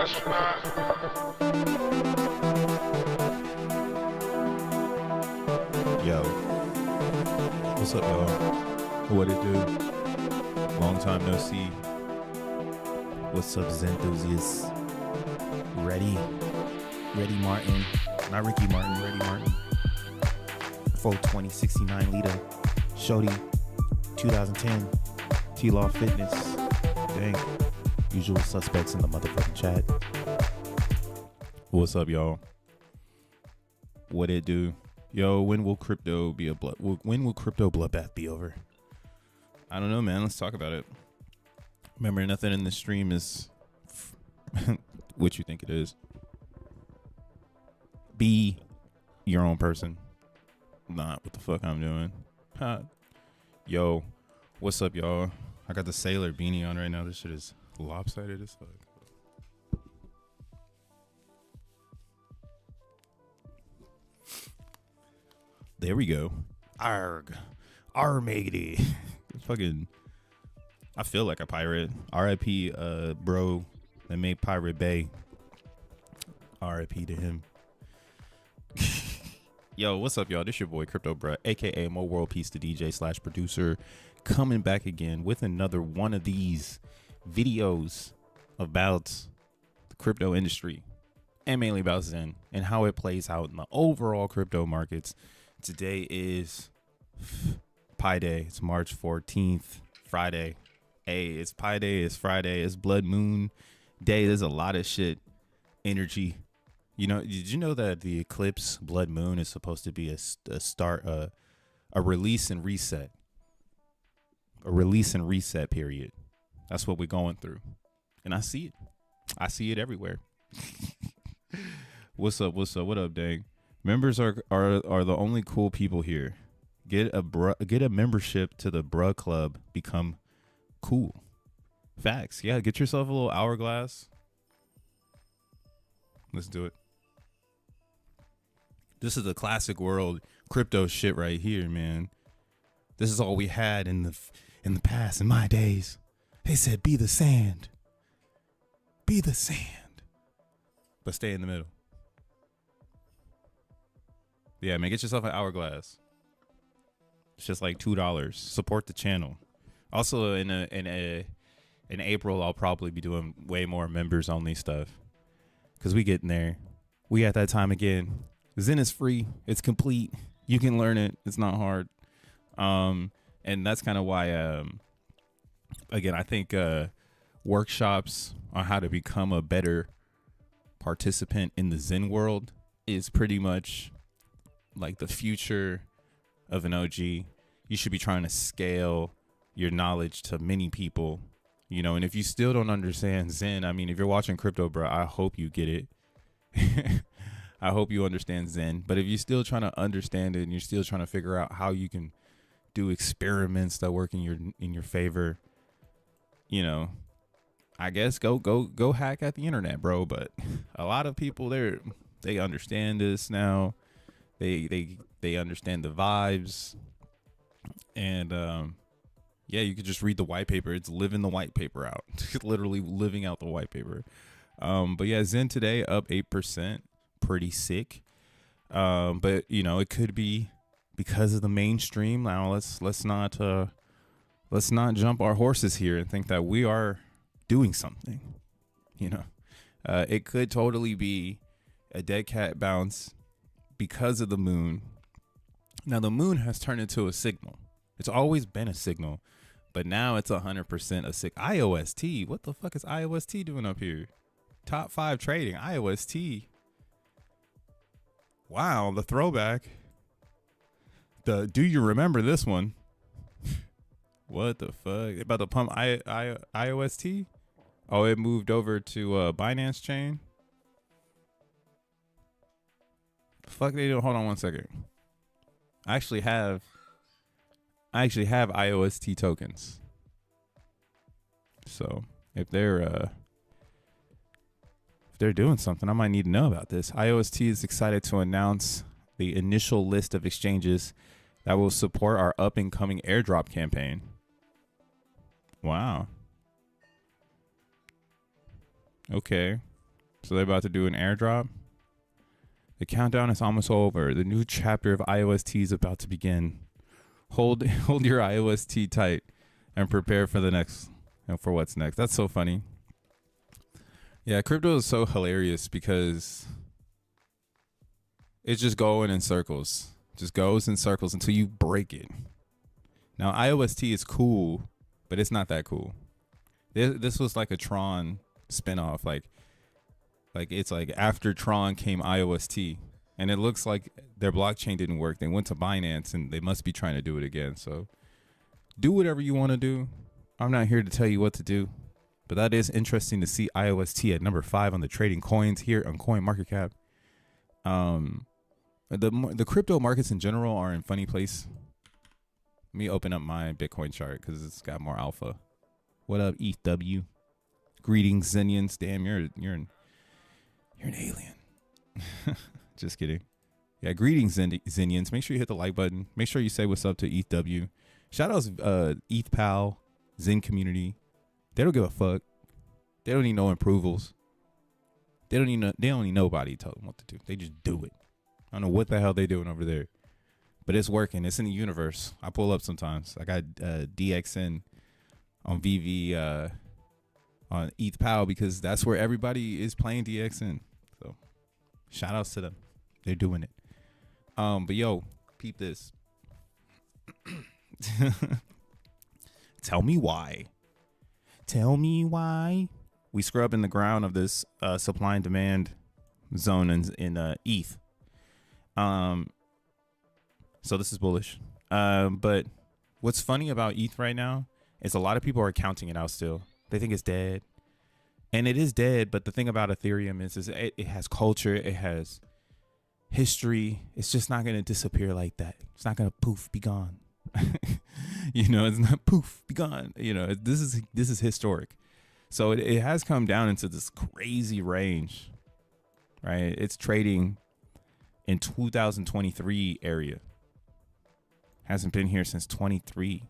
Yo, what's up, y'all? What it do? Long time no see. What's up, Zen enthusiasts? Ready? Ready, Martin. Not Ricky Martin, Ready Martin. 420, 69 liter. Shody, 2010. T-Law Fitness. Dang. Usual suspects in the motherfucking chat. What's up, y'all? What it do? Yo, when will crypto bloodbath be over? I don't know, man. Let's talk about it. Remember, nothing in the stream is what you think it is. Be your own person. Not what the fuck I'm doing. Yo, what's up, y'all? I got the sailor beanie on right now. This shit is lopsided as fuck. There we go. Arg. Matey. Fucking, I feel like a pirate. R.I.P. Bro that made Pirate Bay. R.I.P. to him. Yo, what's up, y'all? This your boy Crypto Bruh, aka Mo World Peace, the DJ / producer, coming back again with another one of these videos about the crypto industry and mainly about Zen and how it plays out in the overall crypto markets. Today is Pi Day. It's March 14th, Friday. Hey, it's Pi Day. It's Friday. It's Blood Moon Day. There's a lot of shit, energy. You know, did you know that the eclipse Blood Moon is supposed to be a release and reset? A release and reset period. That's what we're going through. And I see it. I see it everywhere. What's up? What's up? What up, dang? Members are the only cool people here. Get a membership to the Bruh Club. Become cool. Facts. Yeah, get yourself a little hourglass. Let's do it. This is the classic world crypto shit right here, man. This is all we had in the past, in my days. They said, be the sand. Be the sand. But stay in the middle. Yeah, man, get yourself an hourglass. It's just like $2. Support the channel. Also, in April, I'll probably be doing way more members only stuff, cause we getting there. We at that time again. Zen is free. It's complete. You can learn it. It's not hard. And that's kind of why. Again, I think workshops on how to become a better participant in the Zen world is pretty much like the future of an OG. You should be trying to scale your knowledge to many people, you know. And if you still don't understand Zen, I mean, if you're watching Crypto Bro, I hope you get it. I hope you understand Zen. But if you're still trying to understand it and you're still trying to figure out how you can do experiments that work in your favor, you know, I guess go hack at the internet, bro. But a lot of people they understand this now. They understand the vibes, and yeah, you could just read the white paper. It's living the white paper out. Literally living out the white paper. But yeah, Zen today up 8%, pretty sick. But you know, it could be because of the mainstream. Now let's not jump our horses here and think that we are doing something. You know, it could totally be a dead cat bounce because of the moon. Now the moon has turned into a signal. It's always been a signal, but now it's 100% a signal. IOST, what the fuck is IOST doing up here? Top 5 trading, IOST. Wow, the throwback. Do you remember this one? What the fuck? About to pump IOST? Oh, it moved over to Binance chain. Fuck, they don't. Hold on one second. I actually have IOST tokens. So if they're doing something, I might need to know about this. IOST is excited to announce the initial list of exchanges that will support our up and coming airdrop campaign. Wow. Okay. So they're about to do an airdrop. The countdown is almost over. The new chapter of IOST is about to begin. Hold your IOST tight and prepare for the next, for what's next. That's so funny. Yeah, crypto is so hilarious because it's just going in circles. Just goes in circles until you break it. Now, IOST is cool, but it's not that cool. This was like a Tron spinoff. Like it's like after Tron came IOST, and it looks like their blockchain didn't work. They went to Binance, and they must be trying to do it again. So do whatever you want to do. I'm not here to tell you what to do, but that is interesting to see IOST at number 5 on the trading coins here on CoinMarketCap. The crypto markets in general are in funny place. Let me open up my Bitcoin chart because it's got more alpha. What up, ETHW? Greetings, Xenians. Damn, you're an alien. Just kidding. Yeah, greetings, Xenians. Make sure you hit the like button. Make sure you say what's up to ETHW. Shout outs, ETHPal, Zen community. They don't give a fuck. They don't need no approvals. They don't need nobody to tell them what to do. They just do it. I don't know what the hell they doing over there, but it's working. It's in the universe. I pull up sometimes. I got DXN on VV on ETHPal because that's where everybody is playing DXN. So shout outs to them. They're doing it. But yo, peep this. Tell me why. Tell me why. We scrub in the ground of this supply and demand zone in ETH. So this is bullish. But what's funny about ETH right now is a lot of people are counting it out still. They think it's dead. And it is dead, but the thing about Ethereum is it has culture, it has history. It's just not going to disappear like that. It's not going to poof, be gone. You know, it's not poof, be gone. You know, this is historic. So it has come down into this crazy range, right? It's trading in 2023 area. Hasn't been here since 23,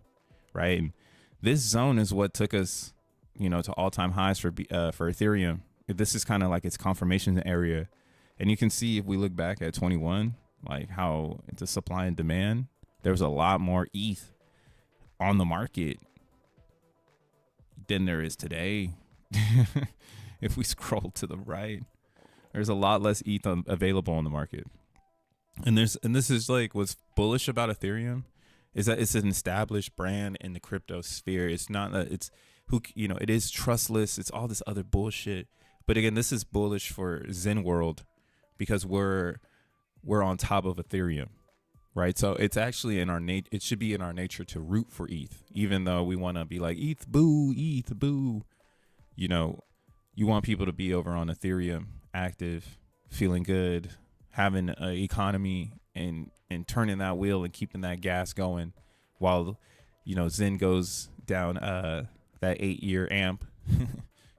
right? And this zone is what took us, you know, to all-time highs for Ethereum. This is kind of like its confirmation area. And you can see if we look back at 21, like how it's a supply and demand, there was a lot more ETH on the market than there is today. If we scroll to the right, there's a lot less ETH available on the market. And this is like what's bullish about Ethereum is that it's an established brand in the crypto sphere. It's not that it's it is trustless. It's all this other bullshit. But again, this is bullish for Zen world because we're on top of Ethereum, right? So it's actually in our it should be in our nature to root for ETH, even though we want to be like ETH boo, ETH boo. You know, you want people to be over on Ethereum, active, feeling good, having an economy and turning that wheel and keeping that gas going while, you know, Zen goes down that 8-year AMP,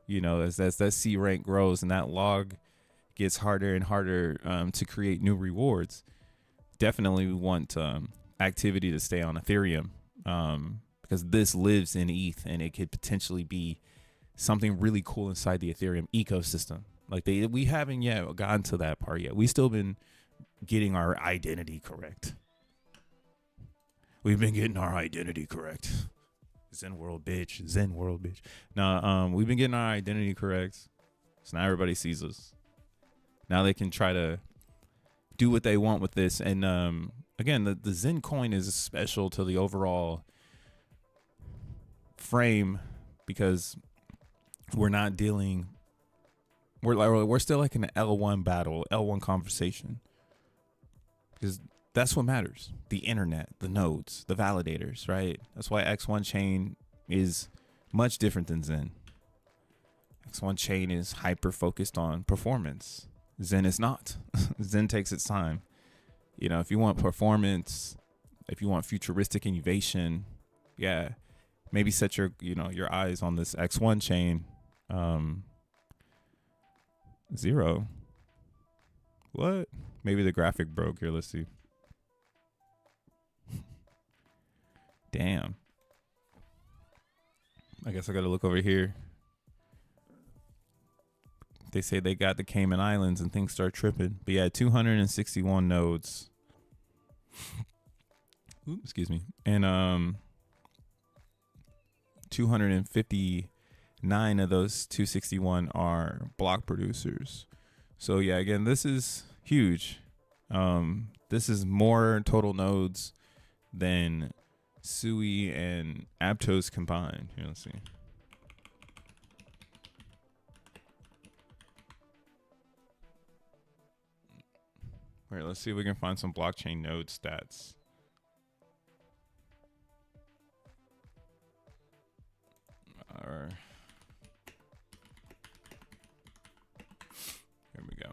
you know, as that C rank grows and that log gets harder and harder to create new rewards. Definitely we want activity to stay on Ethereum because this lives in ETH and it could potentially be something really cool inside the Ethereum ecosystem. Like we haven't yet gotten to that part yet. We still been getting our identity correct. We've been getting our identity correct. Zen world bitch. Zen world bitch. Now, we've been getting our identity correct. So now everybody sees us. Now they can try to do what they want with this. And again, the Zen coin is special to the overall frame because we're not dealing. We're still like in an L1 battle, L1 conversation. Because that's what matters. The internet, the nodes, the validators, right? That's why X1 chain is much different than Zen. X1 chain is hyper focused on performance. Zen is not. Zen takes its time. You know, if you want performance, if you want futuristic innovation, yeah, maybe set your eyes on this X1 chain. 0. What? Maybe the graphic broke here. Let's see. Damn. I guess I gotta look over here. They say they got the Cayman Islands and things start tripping. But yeah, 261 nodes. Ooh, excuse me. And 259 of those 261 are block producers. So yeah, again, this is huge. This is more total nodes than Sui and Aptos combined. Here, let's see. All right, let's see if we can find some blockchain node stats. Here we go.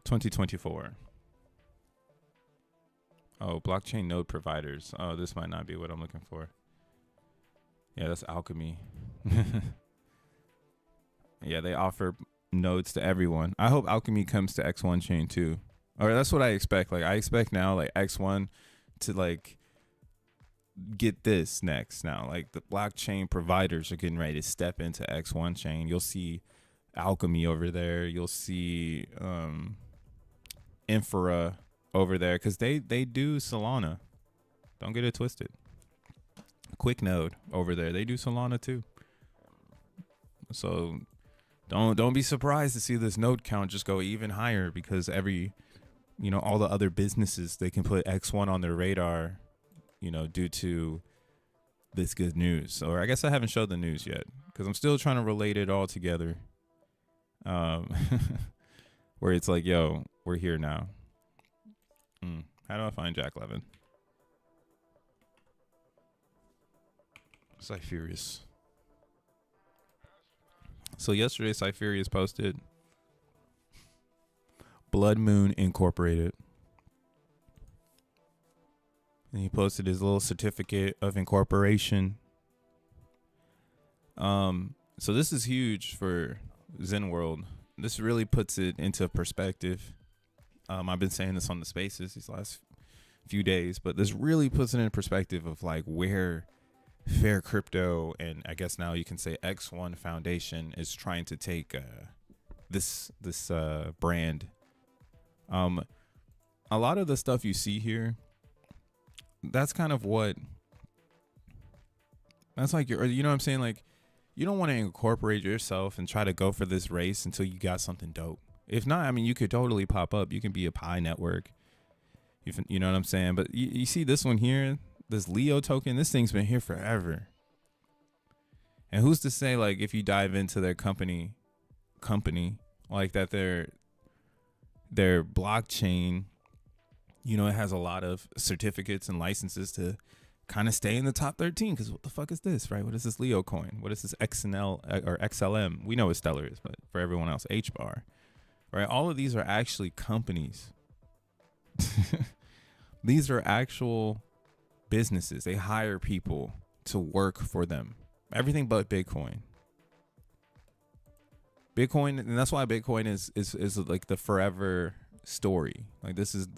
2024. Oh, blockchain node providers. Oh, this might not be what I'm looking for. Yeah, that's Alchemy. Yeah, they offer nodes to everyone. I hope Alchemy comes to X1 chain too. Or that's what I expect. Like I expect now like X1 to like get this next now. Like the blockchain providers are getting ready to step into X1 chain. You'll see Alchemy over there. You'll see Infra over there because they do Solana. Don't get it twisted. Quick Node over there. They do Solana too. So don't be surprised to see this node count just go even higher because all the other businesses, they can put X1 on their radar, due to this good news. Or I guess I haven't showed the news yet because I'm still trying to relate it all together. Where it's like, yo, we're here now. How do I find Jack Levin? Cypherius. So yesterday, Cypherius posted Blood Moon Incorporated. And he posted his little certificate of incorporation. So this is huge for Zen World. This really puts it into perspective. I've been saying this on the spaces these last few days, but this really puts it in perspective of like where Fair Crypto and I guess now you can say X1 Foundation is trying to take this brand. A lot of the stuff you see here, that's kind of what that's like. You know what I'm saying? Like, you don't want to incorporate yourself and try to go for this race until you got something dope. If not, I mean, you could totally pop up. You can be a Pi network. You know what I'm saying? But you see this one here, this Leo token, this thing's been here forever. And who's to say, like, if you dive into their company, like that their blockchain, it has a lot of certificates and licenses to kind of stay in the top 13. Because what the fuck is this, right? What is this Leo coin? What is this XNL or XLM? We know what Stellar is, but for everyone else, HBAR, right? All of these are actually companies. These are actual businesses. They hire people to work for them. Everything but Bitcoin. And that's why Bitcoin is like the forever story. Like this is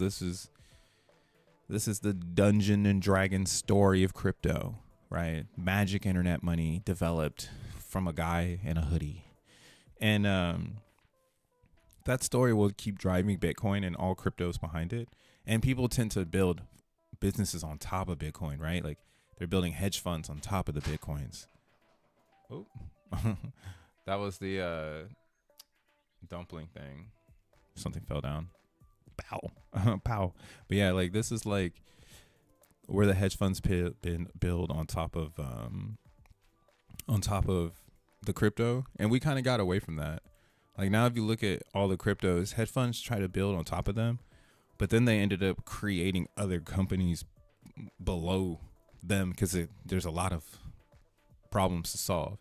the Dungeon and Dragon story of crypto, right? Magic internet money developed from a guy in a hoodie. And that story will keep driving Bitcoin and all cryptos behind it. And people tend to build businesses on top of Bitcoin, right? Like they're building hedge funds on top of the Bitcoins. Oh, that was the dumpling thing. Something fell down. Pow. Pow. But yeah, like this is like where the hedge funds build on top of the crypto. And we kind of got away from that. Like now, if you look at all the cryptos, hedge funds try to build on top of them. But then they ended up creating other companies below them because there's a lot of problems to solve.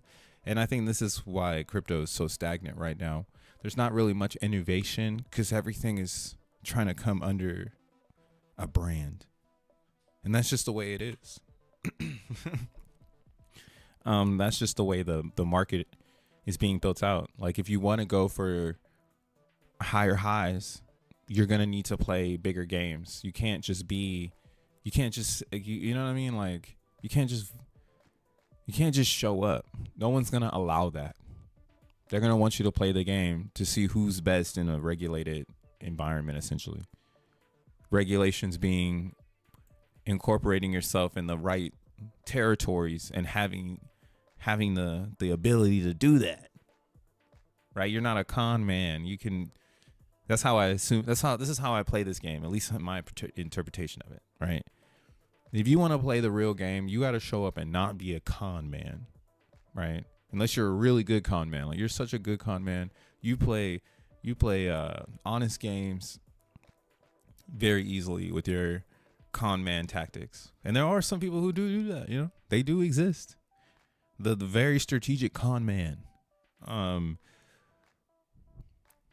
And I think this is why crypto is so stagnant right now. There's not really much innovation because everything is trying to come under a brand. And that's just the way it is. That's just the way the market is being built out. Like if you want to go for higher highs, you're going to need to play bigger games. You know what I mean? Like you can't just You can't just show up. No one's going to allow that. They're going to want you to play the game to see who's best in a regulated environment, essentially. Regulations being incorporating yourself in the right territories and having the ability to do that. Right? You're not a con man. You can. That's how I assume. This is how I play this game. At least my interpretation of it. Right? If you want to play the real game, you got to show up and not be a con man. Right? Unless you're a really good con man. Like, you're such a good con man. You play honest games very easily with your con man tactics. And there are some people who do that, you know. They do exist. The very strategic con man.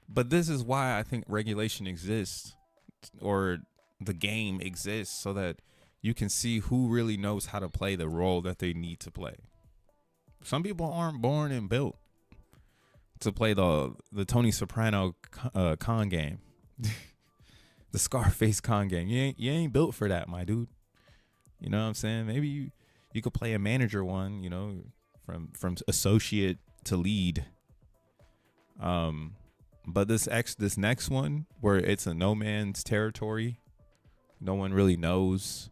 But this is why I think regulation exists, or the game exists, so that you can see who really knows how to play the role that they need to play. Some people aren't born and built to play the Tony Soprano con game. The Scarface con game. You ain't built for that, my dude. You know what I'm saying? Maybe you could play a manager one, you know, from associate to lead. But this next one, where it's a no man's territory, no one really knows.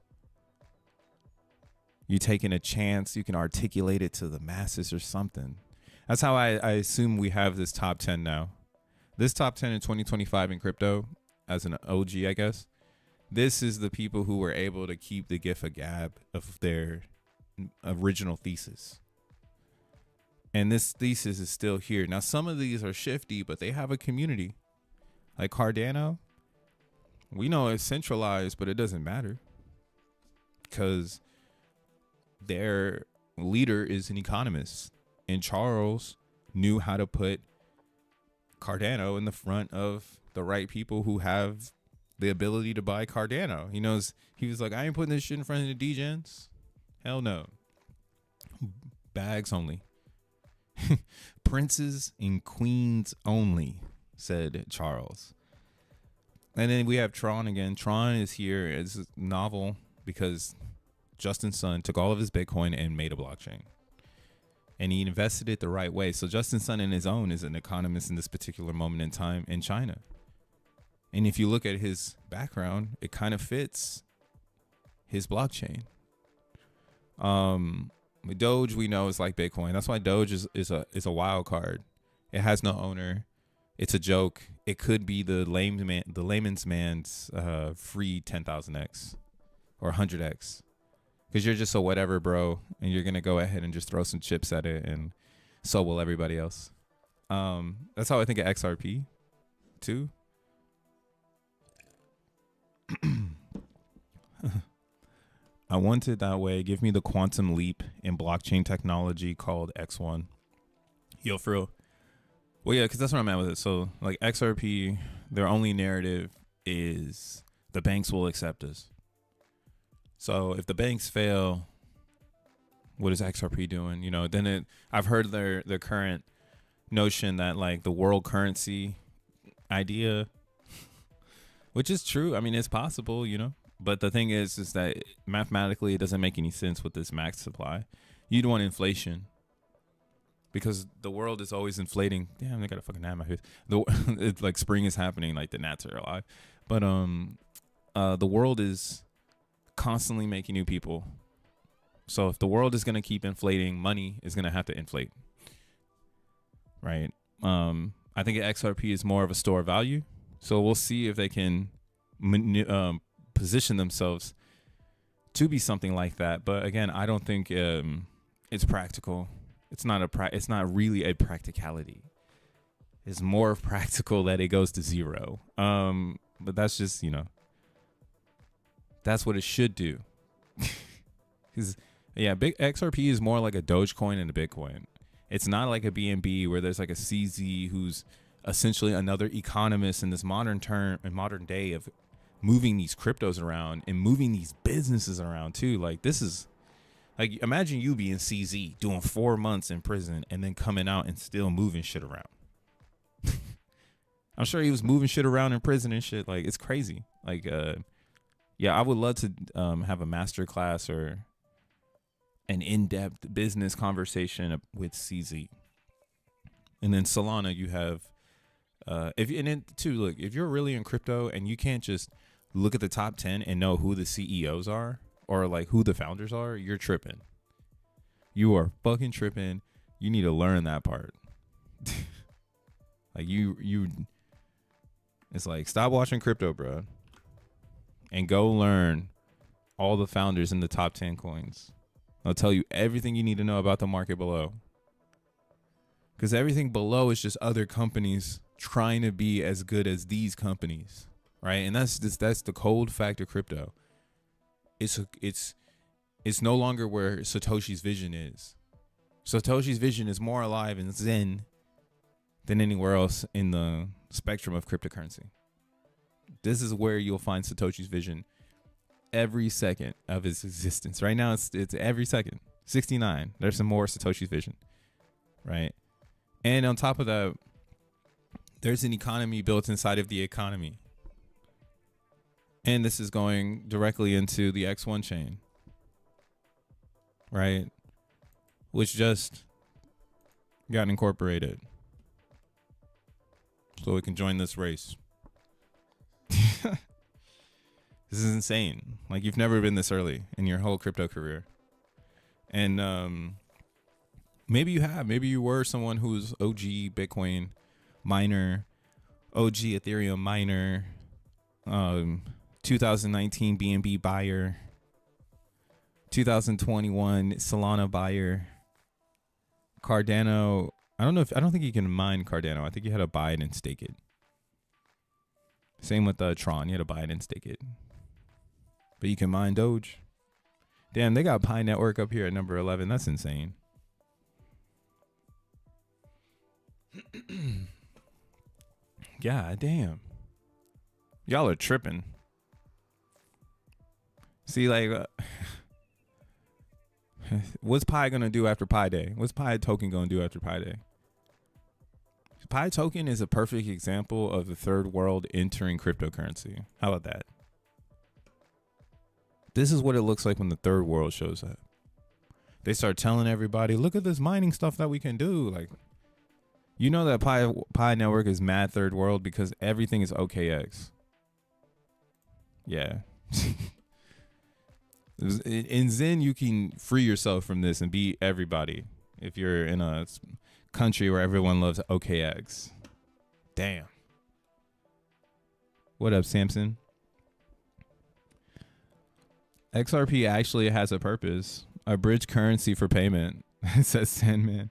You taking a chance, you can articulate it to the masses or something. That's how I assume we have this top 10 now. This top 10 in 2025 in crypto, as an OG, I guess. This is the people who were able to keep the gift of gab of their original thesis. And this thesis is still here. Now, some of these are shifty, but they have a community. Like Cardano, we know it's centralized, but it doesn't matter. Because their leader is an economist. And Charles knew how to put Cardano in the front of the right people who have the ability to buy Cardano. He was like, I ain't putting this shit in front of the degens. Hell no. Bags only. Princes and queens only, said Charles. And then we have Tron again. Tron is here. It's novel because Justin Sun took all of his Bitcoin and made a blockchain. And he invested it the right way. So Justin Sun in his own is an economist in this particular moment in time in China. And if you look at his background, it kind of fits his blockchain. Doge, we know, is like Bitcoin. That's why Doge is a wild card. It has no owner. It's a joke. It could be the layman's man's free 10,000x or 100x, because you're just a whatever bro, and you're gonna go ahead and just throw some chips at it, and so will everybody else. That's how I think of XRP too. I want it that way. Give me the quantum leap in blockchain technology called X1. Yo, for real. Well, yeah, because that's where I'm at with it. So, like, XRP, their only narrative is the banks will accept us. So, if the banks fail, what is XRP doing? You know, then I've heard their current notion that, like, the world currency idea, which is true. I mean, it's possible, you know. But the thing is that mathematically, it doesn't make any sense with this max supply. You'd want inflation, because the world is always inflating. Damn, I got a fucking gnat in my face. It's like spring is happening, like the gnats are alive. But the world is constantly making new people. So if the world is gonna keep inflating, money is gonna have to inflate, right? I think XRP is more of a store of value. So we'll see if they can position themselves to be something like that. But again, I don't think it's practical. It's not really a practicality. It's more practical that it goes to zero. But that's just, you know, that's what it should do. Because yeah, big XRP is more like a Dogecoin and a Bitcoin. It's not like a BNB where there's like a CZ who's essentially another economist in this modern day of moving these cryptos around and moving these businesses around too. Like, this is like, imagine you being CZ doing 4 months in prison and then coming out and still moving shit around. I'm sure he was moving shit around in prison and shit. Like, it's crazy. Like, yeah, I would love to have a master class or an in-depth business conversation with CZ. And then Solana, you have if you're really in crypto and you can't just look at the top 10 and know who the CEOs are or like who the founders are, you're tripping. You are fucking tripping. You need to learn that part. Like it's like, stop watching crypto, bro, and go learn all the founders in the top 10 coins. I'll tell you everything you need to know about the market below. Because everything below is just other companies trying to be as good as these companies, right? And that's the cold fact of crypto. It's no longer where Satoshi's vision is. Satoshi's vision is more alive in Zen than anywhere else in the spectrum of cryptocurrency. This is where you'll find Satoshi's vision every second of his existence. Right now, it's every second. 69. There's some more Satoshi's vision, right? And on top of that, there's an economy built inside of the economy. And this is going directly into the X1 chain, right? Which just got incorporated. So we can join this race. This is insane. Like, you've never been this early in your whole crypto career. And maybe you have. Maybe you were someone who's OG Bitcoin miner, OG Ethereum miner, 2019 BNB buyer, 2021 Solana buyer, Cardano. I don't think you can mine Cardano. I think you had to buy it and stake it. Same with Tron. You had to buy it and stake it. But you can mine Doge. Damn, they got Pi Network up here at number 11. That's insane. God damn. Y'all are tripping. See, like, what's Pi going to do after Pi Day? What's Pi token going to do after Pi Day? Pi token is a perfect example of the third world entering cryptocurrency. How about that? This is what it looks like when the third world shows up. They start telling everybody, look at this mining stuff that we can do. Like, you know that Pi Network is mad third world because everything is OKX. Yeah. In Zen, you can free yourself from this and be everybody if you're in a country where everyone loves OKX. Damn. What up, Samson? XRP actually has a purpose, a bridge currency for payment, says Sandman.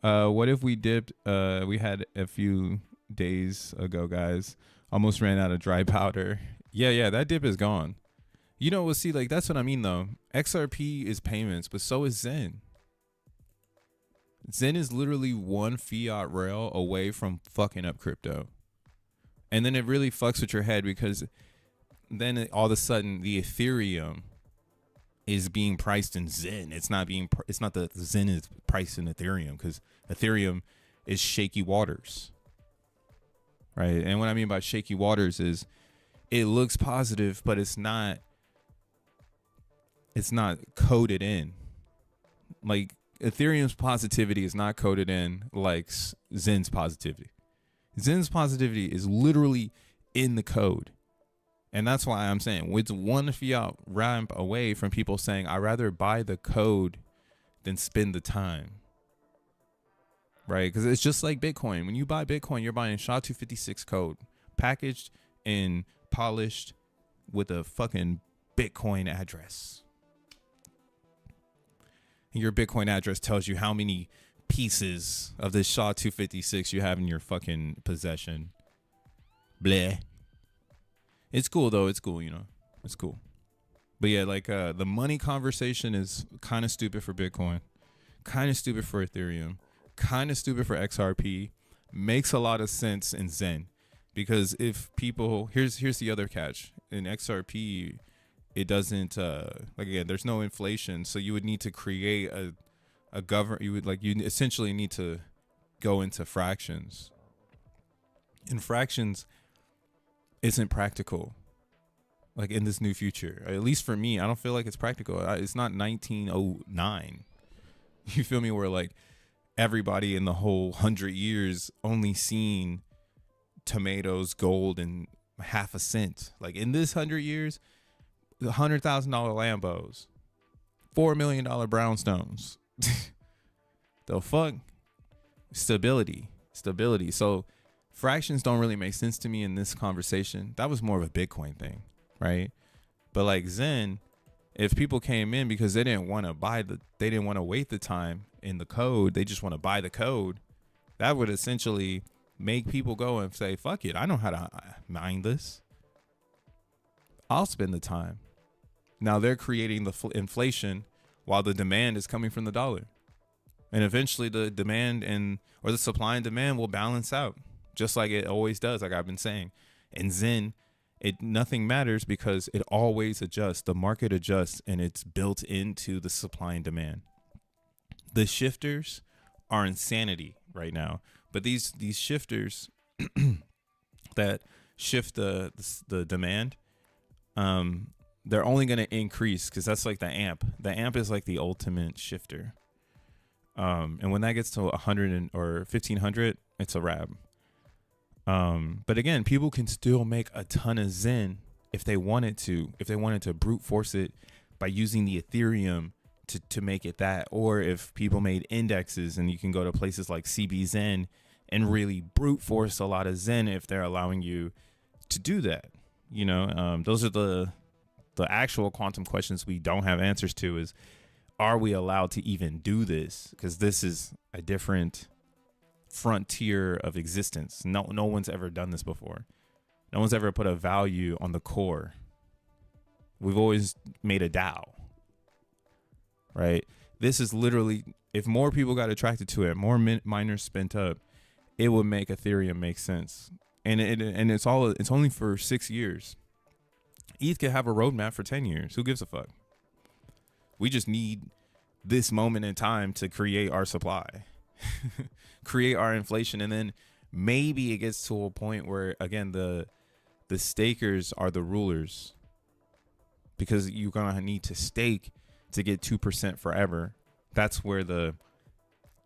What if we dipped? We had a few days ago, guys. Almost ran out of dry powder. Yeah, that dip is gone. You know, we'll see, like, that's what I mean, though. XRP is payments, but so is Zen. Zen is literally one fiat rail away from fucking up crypto. And then it really fucks with your head because then all of a sudden the Ethereum is being priced in Zen. It's not that Zen is priced in Ethereum because Ethereum is shaky waters. Right? And what I mean by shaky waters is it looks positive, but it's not coded in. Like, Ethereum's positivity is not coded in like Zen's positivity. Zen's positivity is literally in the code. And that's why I'm saying it's one fiat ramp away from people saying, I'd rather buy the code than spend the time. Right? Because it's just like Bitcoin. When you buy Bitcoin, you're buying SHA-256 code, packaged and polished with a fucking Bitcoin address. And your Bitcoin address tells you how many pieces of this SHA-256 you have in your fucking possession. Bleh. It's cool, though. It's cool, you know. It's cool. But yeah, like the money conversation is kind of stupid for Bitcoin. Kind of stupid for Ethereum. Kind of stupid for XRP. Makes a lot of sense in Zen. Because if people... Here's the other catch. In XRP, it doesn't... like, again, there's no inflation. So you would need to create a government... You essentially need to go into fractions. And fractions... isn't practical. like in this new future. At least for me, I don't feel like it's practical. It's not 1909. You feel me? Where like everybody in the whole 100 years only seen tomatoes, gold, and half a cent. Like in this 100 years, $100,000 Lambos, $4 million brownstones. The fuck? Stability. So fractions don't really make sense to me in this conversation. That was more of a Bitcoin thing, right? But like Zen, if people came in because they didn't want to wait the time in the code, they just want to buy the code, that would essentially make people go and say, fuck it, I know how to mine this. I'll spend the time. Now they're creating the inflation while the demand is coming from the dollar. And eventually the demand or the supply and demand will balance out, just like it always does, like I've been saying. And Zen, nothing matters because it always adjusts. The market adjusts, and it's built into the supply and demand. The shifters are insanity right now, but these shifters that shift the demand, they're only going to increase because that's like the amp. The amp is like the ultimate shifter. And when that gets to 100 or 1500, it's a wrap. But again, people can still make a ton of Zen if they wanted to brute force it by using the Ethereum to make it that, or if people made indexes, and you can go to places like CBZen and really brute force a lot of Zen if they're allowing you to do that. You know, those are the actual quantum questions we don't have answers to is, are we allowed to even do this? Because this is a different frontier of existence. No one's ever done this before. No one's ever put a value on the core. We've always made a DAO, right? This is literally, if more people got attracted to it, more miners spent up, it would make Ethereum make sense. And it's only for 6 years. ETH could have a roadmap for 10 years. Who gives a fuck? We just need this moment in time to create our supply, create our inflation. And then maybe it gets to a point where, again, the stakers are the rulers, because you're going to need to stake to get 2% forever. That's where the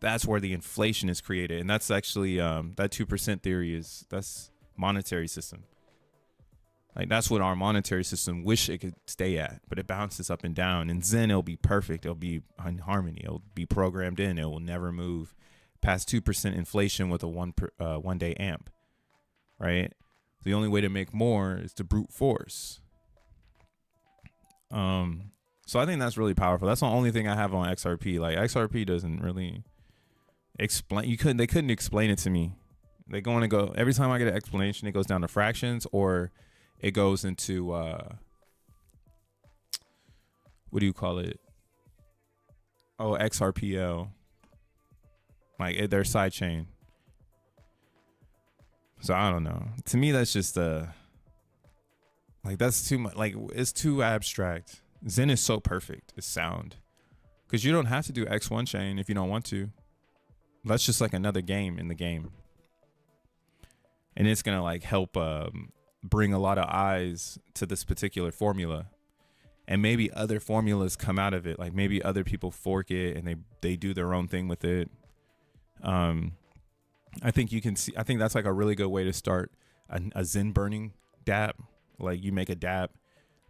inflation is created. And that's actually, that 2% theory that's monetary system. Like, that's what our monetary system wish it could stay at, but it bounces up and down. And Zen, it'll be perfect. It'll be in harmony. It'll be programmed in. It will never move past 2% inflation with a 1 day amp, right? The only way to make more is to brute force. So I think that's really powerful. That's the only thing I have on XRP. Like, XRP doesn't really explain. They couldn't explain it to me. They go every time I get an explanation, it goes down to fractions, or it goes into what do you call it? Oh, XRPL, like their side chain. So I don't know. To me, that's just like, that's too much. Like, it's too abstract. Zen is so perfect. It's sound, because you don't have to do X1 chain if you don't want to. That's just like another game in the game, and it's gonna like help bring a lot of eyes to this particular formula, and maybe other formulas come out of it. Like, maybe other people fork it and they do their own thing with it. I think that's like a really good way to start a Zen burning dApp. Like, you make a dApp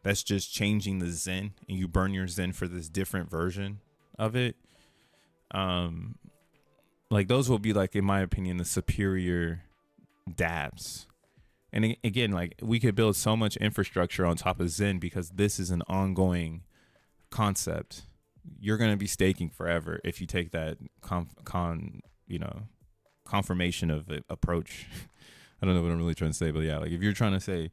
that's just changing the Zen, and you burn your Zen for this different version of it. Like, those will be, like, in my opinion, the superior dApps. And again, like, we could build so much infrastructure on top of Zen, because this is an ongoing concept. You're going to be staking forever if you take that confirmation of approach. I don't know what I'm really trying to say, but yeah, like, if you're trying to say,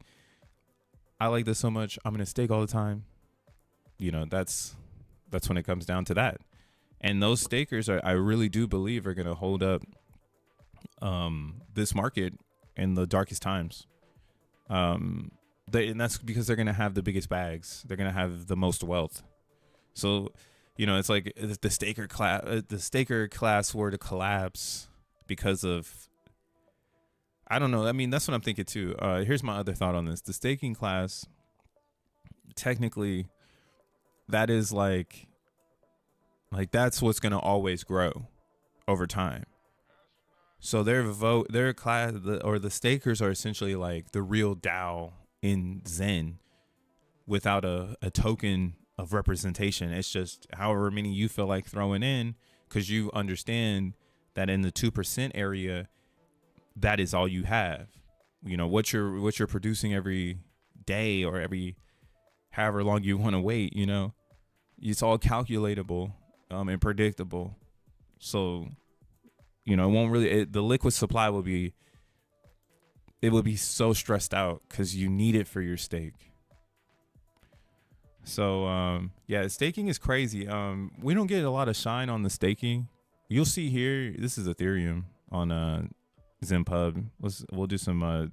I like this so much, I'm going to stake all the time, that's when it comes down to that. And those stakers I really do believe are going to hold up this market in the darkest times. And that's because they're going to have the biggest bags. They're going to have the most wealth. So, it's like if the staker class were to collapse because of, I don't know. I mean, that's what I'm thinking too. Here's my other thought on this. The staking class, technically that is like that's what's going to always grow over time. So their class, or the stakers are essentially like the real DAO in Zen without a token of representation. It's just however many you feel like throwing in, because you understand that in the 2% area, that is all you have. You know, what you're producing every day or every however long you want to wait, you know, it's all calculatable and predictable. So, you know, it won't really, the liquid supply will be so stressed out because you need it for your stake. So, yeah, staking is crazy. We don't get a lot of shine on the staking. You'll see here, this is Ethereum on ZenPub. We'll do some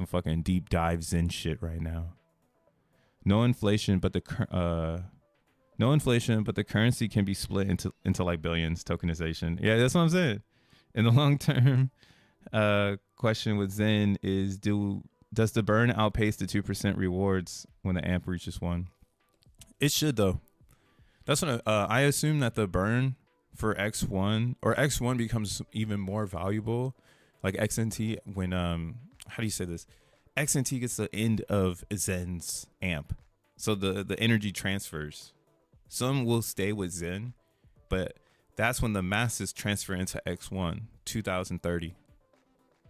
fucking deep dive Zen shit right now. No inflation, but the currency can be split into like billions. Tokenization. Yeah, that's what I'm saying. In the long term, question with Zen is, does the burn outpace the 2% rewards when the AMP reaches 1? It should, though. That's what I assume, that the burn for X1 or X1 becomes even more valuable, like XNT, when how do you say this? XNT gets the end of Zen's AMP, so the energy transfers. Some will stay with Zen, but that's when the masses transfer into X1 2030,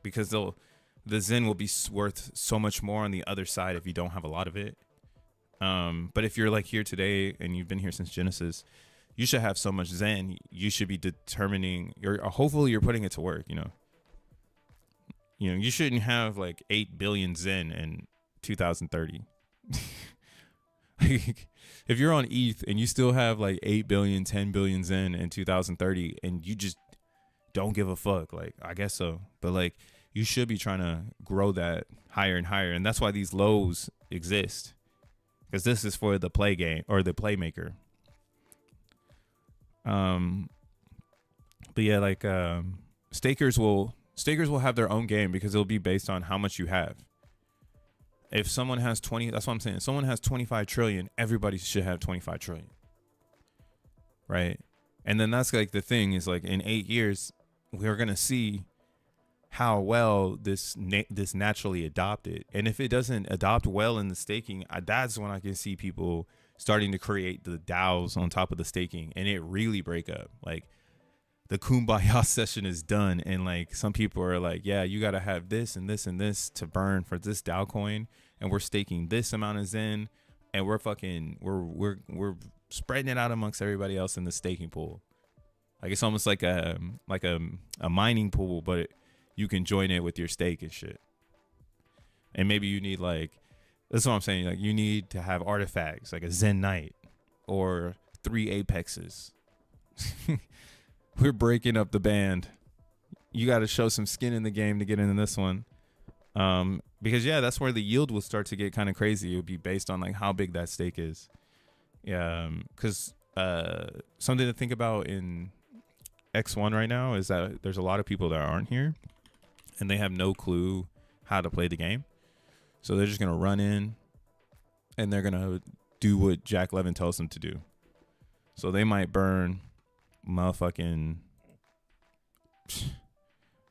because the Zen will be worth so much more on the other side if you don't have a lot of it. But if you're like here today and you've been here since Genesis, you should have so much Zen. You should be determining, hopefully you're putting it to work, you know. You shouldn't have like 8 billion Zen in 2030. Like, if you're on ETH and you still have like 8 billion, 10 billion Zen in 2030 and you just don't give a fuck, like, I guess so. But like, you should be trying to grow that higher and higher. And that's why these lows exist. Because this is for the play game or the playmaker. But yeah, like stakers will have their own game, because it'll be based on how much you have. If someone has 20, that's what I'm saying. If someone has 25 trillion, everybody should have 25 trillion. Right? And then that's like the thing is, like, in 8 years, we're going to see how well this naturally adopted. And if it doesn't adopt well in the staking, that's when I can see people starting to create the DAOs on top of the staking, and it really break up. Like, the kumbaya session is done, and like some people are like, yeah, you got to have this and this and this to burn for this DAO coin, and we're staking this amount of Zen, and we're spreading it out amongst everybody else in the staking pool. Like, it's almost like a mining pool, but you can join it with your stake and shit. And maybe you need, like, that's what I'm saying, like, you need to have artifacts like a Zen Knight or 3 Apexes. We're breaking up the band. You got to show some skin in the game to get into this one. Because yeah, that's where the yield will start to get kind of crazy. It would be based on like how big that stake is. Yeah. Cause, something to think about in X1 right now is that there's a lot of people that aren't here and they have no clue how to play the game. So they're just going to run in and they're going to do what Jack Levin tells them to do. So they might burn motherfucking,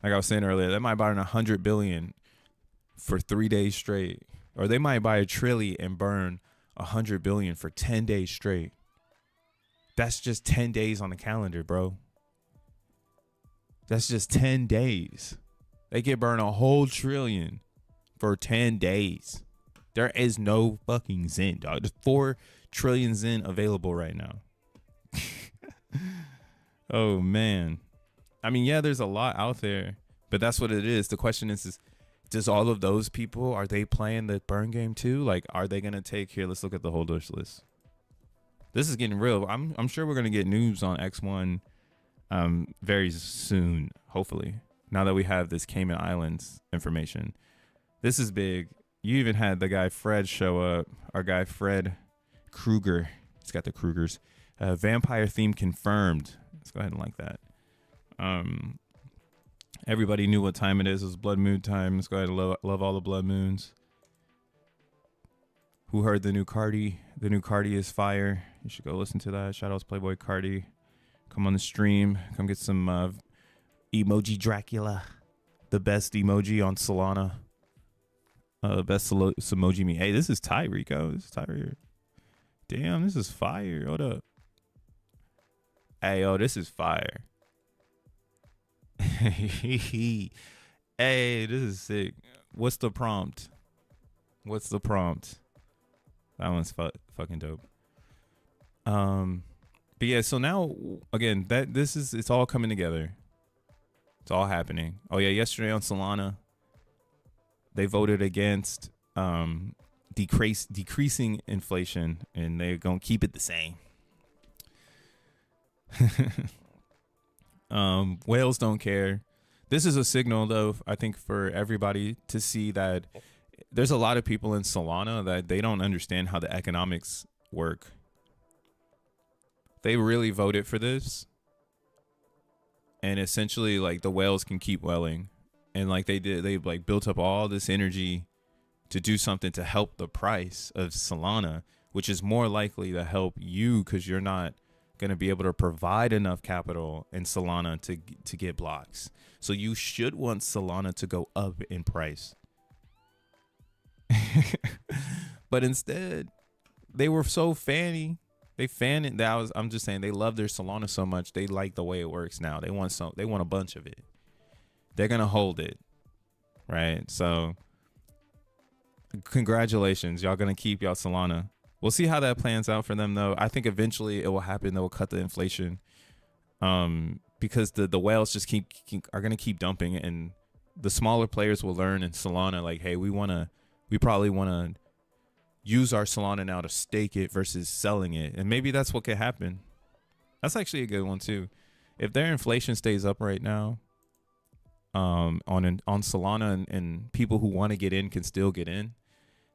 like I was saying earlier, they might buy 100 billion for 3 days straight, or they might buy 1 trillion and burn 100 billion for 10 days straight. That's just 10 days on the calendar, bro. That's just 10 days. They can burn a whole trillion for 10 days. There is no fucking Zen, dog. There's 4 trillion Zen available right now. Oh man, I mean, yeah, there's a lot out there, but that's what it is. The question is does all of those people, are they playing the burn game too? Like, are they gonna take, here, let's look at the holders list. This is getting real. I'm sure we're gonna get news on X1 very soon, hopefully, now that we have this Cayman Islands information. This is big. You even had the guy Fred show up, our guy Fred Krueger. He's got the Krugers. Vampire theme confirmed. Let's go ahead and like that. Everybody knew what time it is. It was blood moon time. Let's go ahead and love all the blood moons. who heard the new Cardi. The new Cardi is fire. You should go listen to that. Shout out to Playboy Cardi. Come on the stream. Come get some emoji Dracula. The best emoji on Solana. Best emoji me. Hey, this is Ty Rico. This is Ty Rico. Damn, this is fire. Hold up. Hey, yo, this is fire. Hey, this is sick. What's the prompt? What's the prompt? That one's fucking dope. But yeah, so now again, it's all coming together. It's all happening. Oh yeah, yesterday on Solana, they voted against decreasing inflation, and they're gonna keep it the same. Whales don't care. This is a signal, though, I think, for everybody to see that there's a lot of people in Solana that they don't understand how the economics work. They really voted for this, and essentially, like, the whales can keep whaling, and like they like built up all this energy to do something to help the price of Solana, which is more likely to help you because you're not going to be able to provide enough capital in Solana to get blocks. So you should want Solana to go up in price. But instead, they were so fanny. They fan it. I'm just saying, they love their Solana so much. They like the way it works now. They want a bunch of it. They're going to hold it. Right? So congratulations. Y'all going to keep y'all Solana. We'll see how that plans out for them, though. I think eventually it will happen. They will cut the inflation, because the whales just are gonna keep dumping, and the smaller players will learn in Solana, like, hey, we probably wanna use our Solana now to stake it versus selling it, and maybe that's what could happen. That's actually a good one too. If their inflation stays up right now, on Solana, and people who want to get in can still get in,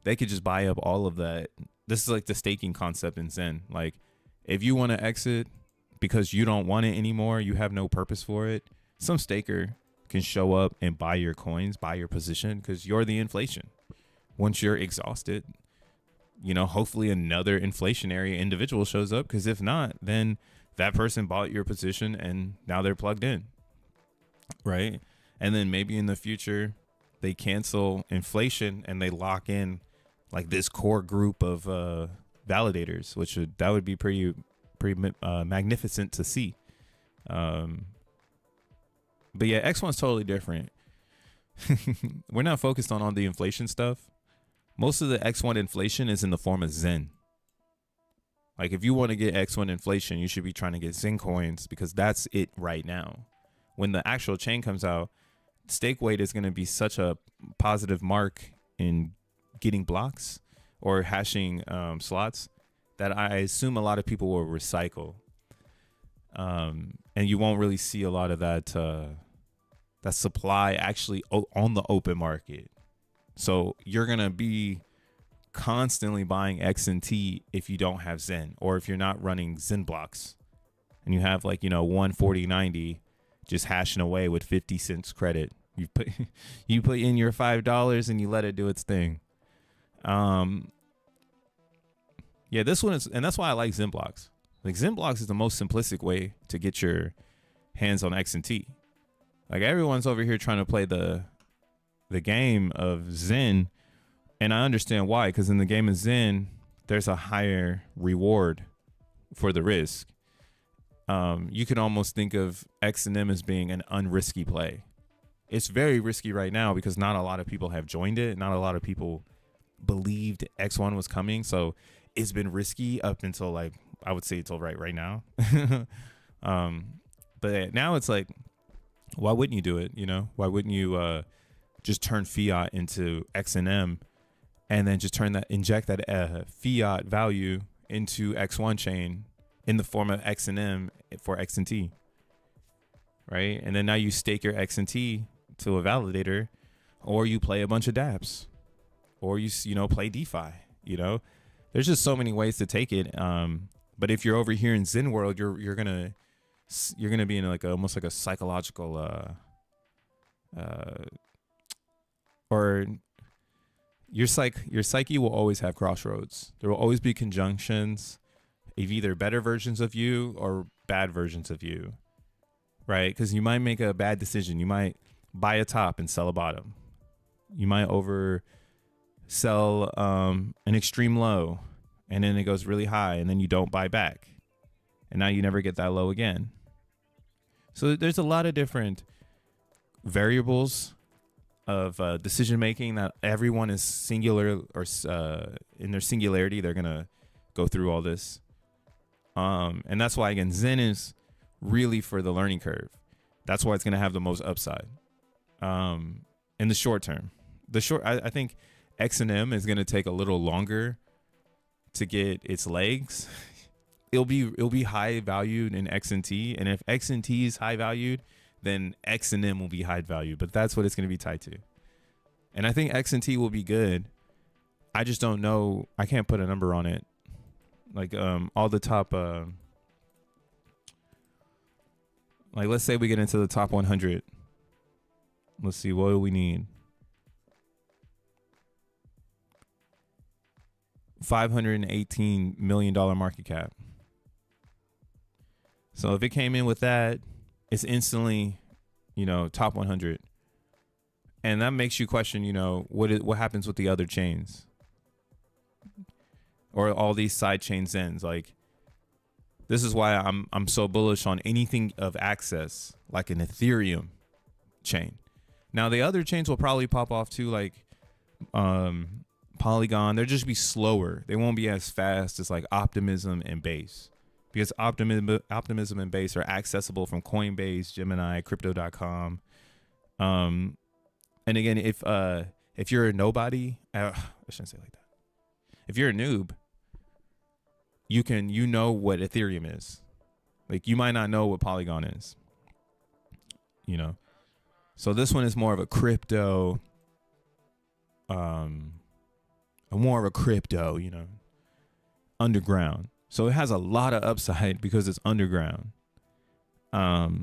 they could just buy up all of that. This is like the staking concept in Zen. Like, if you want to exit because you don't want it anymore, you have no purpose for it, some staker can show up and buy your coins, buy your position, because you're the inflation. Once you're exhausted, hopefully another inflationary individual shows up, because if not, then that person bought your position and now they're plugged in, right? And then maybe in the future, they cancel inflation and they lock in like this core group of validators, that would be pretty magnificent to see. But yeah, X1's totally different. We're not focused on all the inflation stuff. Most of the X1 inflation is in the form of Zen. Like, if you want to get X1 inflation, you should be trying to get Zen coins, because that's it right now. When the actual chain comes out, stake weight is going to be such a positive mark in getting blocks or hashing slots that I assume a lot of people will recycle, and you won't really see a lot of that supply actually on the open market. So you're gonna be constantly buying XNT if you don't have Zen, or if you're not running XENblocks and you have 140.90 just hashing away with 50 cents credit. You put in your $5 and you let it do its thing. Yeah, this one is, and that's why I like XENblocks. Like, XENblocks is the most simplistic way to get your hands on XNT. Like, everyone's over here trying to play the game of Zen, and I understand why, because in the game of Zen, there's a higher reward for the risk. You can almost think of XEN as being an unrisky play. It's very risky right now because not a lot of people have joined it. Not a lot of people believed X1 was coming. So it's been risky up until, like, I would say until right now. But now it's like, why wouldn't you do it? Why wouldn't you just turn fiat into XNM and then just inject that fiat value into X1 chain in the form of XNM for XNT, right? And then now you stake your XNT to a validator, or you play a bunch of dApps, or you play DeFi. There's just so many ways to take it. But if you're over here in Zen world, you're gonna be in almost like a psychological or your psyche will always have crossroads. There will always be conjunctions of either better versions of you or bad versions of you, right? Because you might make a bad decision. You might buy a top and sell a bottom. You might oversell an extreme low, and then it goes really high, and then you don't buy back, and now you never get that low again. So there's a lot of different variables of decision making that everyone is singular, or in their singularity, they're gonna go through all this. And that's why, again, Zen is really for the learning curve. That's why it's gonna have the most upside in the short term. I think XEN is gonna take a little longer to get its legs. It'll be high valued in XNT, and if XNT is high valued, then XEN will be high value, but that's what it's going to be tied to. And I think XNT will be good. I just don't know. I can't put a number on it. Like all the top, like let's say we get into the top 100. Let's see, what do we need? $518 million market cap. So if it came in with that, it's instantly, top 100. And that makes you question, what happens with the other chains or all these side chains ends. Like, this is why I'm so bullish on anything of access, like an Ethereum chain. Now the other chains will probably pop off too, like Polygon. They'll just be slower. They won't be as fast as like Optimism and Base. Because Optimism and Base are accessible from Coinbase, Gemini, Crypto.com. And again, if you're a nobody, I shouldn't say it like that. If you're a noob, you know what Ethereum is. Like, you might not know what Polygon is. So this one is more of a crypto, underground. So it has a lot of upside because it's underground. But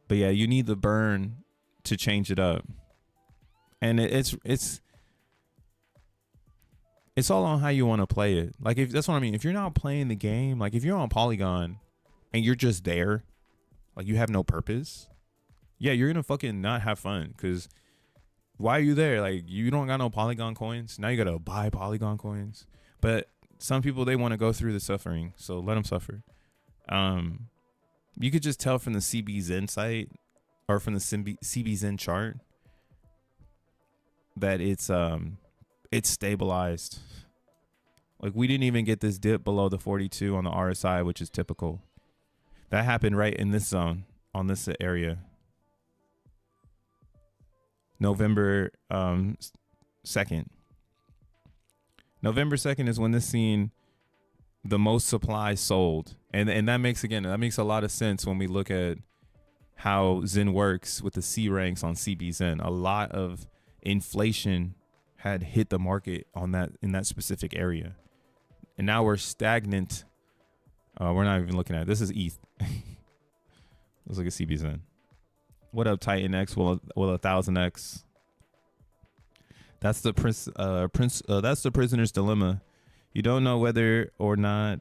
yeah, you need the burn to change it up. And it's all on how you want to play it. Like, if that's what I mean. If you're not playing the game, like if you're on Polygon and you're just there, like you have no purpose, yeah, you're gonna fucking not have fun. Cause why are you there? Like, you don't got no Polygon coins. Now you gotta buy Polygon coins. But some people, they want to go through the suffering, so let them suffer. You could just tell from the CBZen site or from the CBZen chart that it's stabilized. Like, we didn't even get this dip below the 42 on the RSI, which is typical. That happened right in this zone, on this area. November 2nd. November 2nd is when this seen the most supply sold. And that makes a lot of sense when we look at how Zen works with the C ranks on CBZen. A lot of inflation had hit the market in that specific area. And now we're stagnant. We're not even looking at it. This is ETH. Let's look at CBZen. What up, Titan X? Well, 1000X. That's the that's the prisoner's dilemma. You don't know whether or not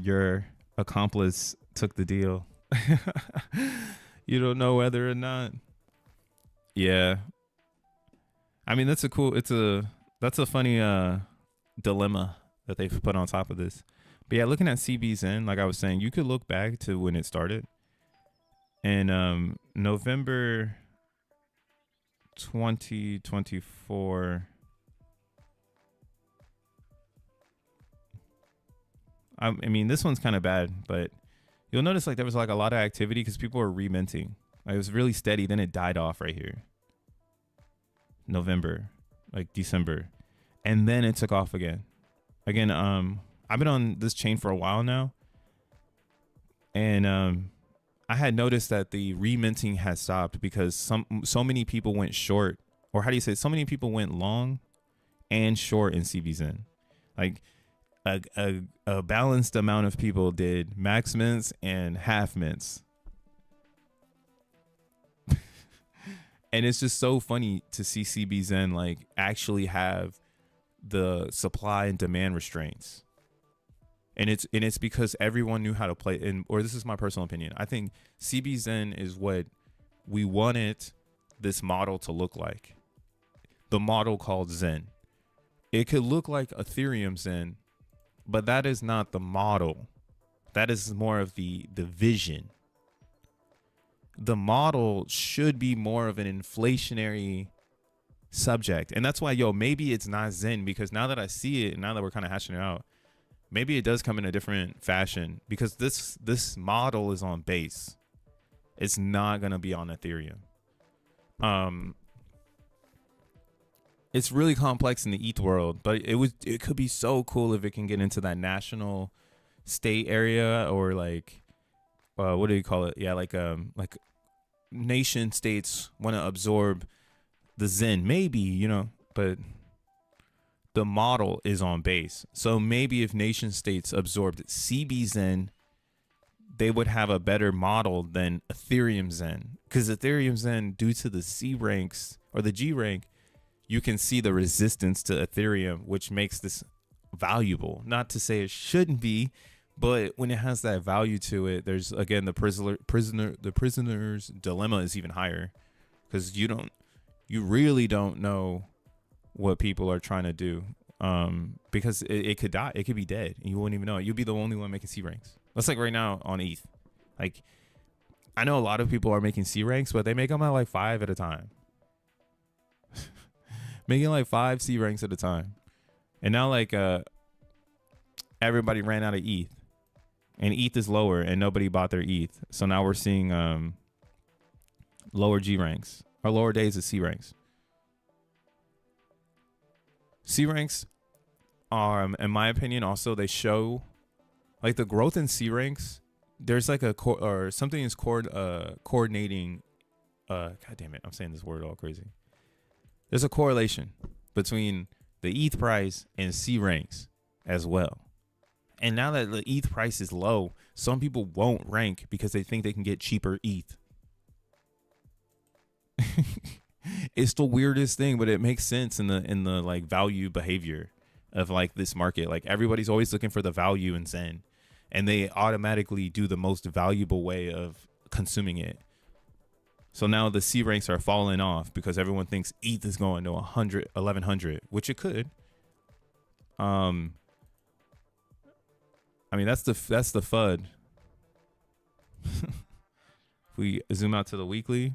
your accomplice took the deal. You don't know whether or not. Yeah. I mean, that's a funny dilemma that they've put on top of this. But yeah, looking at CBZen, like I was saying, you could look back to when it started. And November 2024. I mean, this one's kind of bad, but you'll notice like there was like a lot of activity because people were reminting. Like, it was really steady. Then it died off right here. November, like December. And then it took off again. Again, I've been on this chain for a while now. And I had noticed that the reminting had stopped because so many people went short, or how do you say it? So many people went long and short in CBZen. Like a balanced amount of people did max mints and half mints. And it's just so funny to see CBZen like actually have the supply and demand restraints. And it's because everyone knew how to play. And or this is my personal opinion. I think CBZen is what we wanted this model to look like. The model called Zen. It could look like Ethereum Zen, but that is not the model. That is more of the vision. The model should be more of an inflationary subject. And that's why, maybe it's not Zen, because now that I see it and now that we're kind of hashing it out, maybe it does come in a different fashion, because this model is on Base. It's not going to be on Ethereum. It's really complex in the ETH world, but it could be so cool if it can get into that national state area, or like what do you call it? Yeah, like nation states want to absorb the Zen, maybe, but the model is on Base. So maybe if nation states absorbed CBZen, they would have a better model than Ethereum Zen, because Ethereum Zen, due to the C ranks or the G rank, you can see the resistance to Ethereum, which makes this valuable. Not to say it shouldn't be, but when it has that value to it, there's, again, the prisoner's dilemma is even higher, because you really don't know what people are trying to do, because it could die. It could be dead. And you wouldn't even know it. You'd be the only one making C ranks. That's like right now on ETH. Like, I know a lot of people are making C ranks, but they make them at like 5 at a time. Making like 5 C ranks at a time. And now like everybody ran out of ETH. And ETH is lower and nobody bought their ETH. So now we're seeing lower G ranks, or lower days of C ranks. C ranks are, in my opinion, also they show like the growth in C ranks. There's like or something is coordinating. God damn it, I'm saying this word all crazy. There's a correlation between the ETH price and C ranks as well. And now that the ETH price is low, some people won't rank because they think they can get cheaper ETH. It's the weirdest thing, but it makes sense in the like value behavior of like this market. Like, everybody's always looking for the value in Zen, and they automatically do the most valuable way of consuming it. So now the C ranks are falling off because everyone thinks ETH is going to 1100, which it could. I mean, that's the FUD. If we zoom out to the weekly,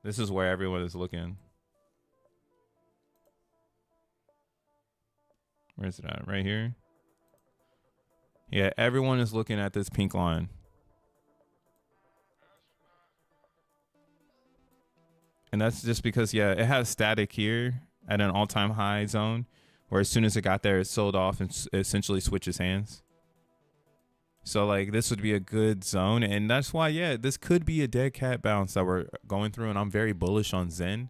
this is where everyone is looking. Where's it at? Right here. Yeah, everyone is looking at this pink line. And that's just because, yeah, it has static here at an all-time high zone, where as soon as it got there, it sold off and essentially switches hands. So like, this would be a good zone. And that's why, yeah, this could be a dead cat bounce that we're going through. And I'm very bullish on Zen.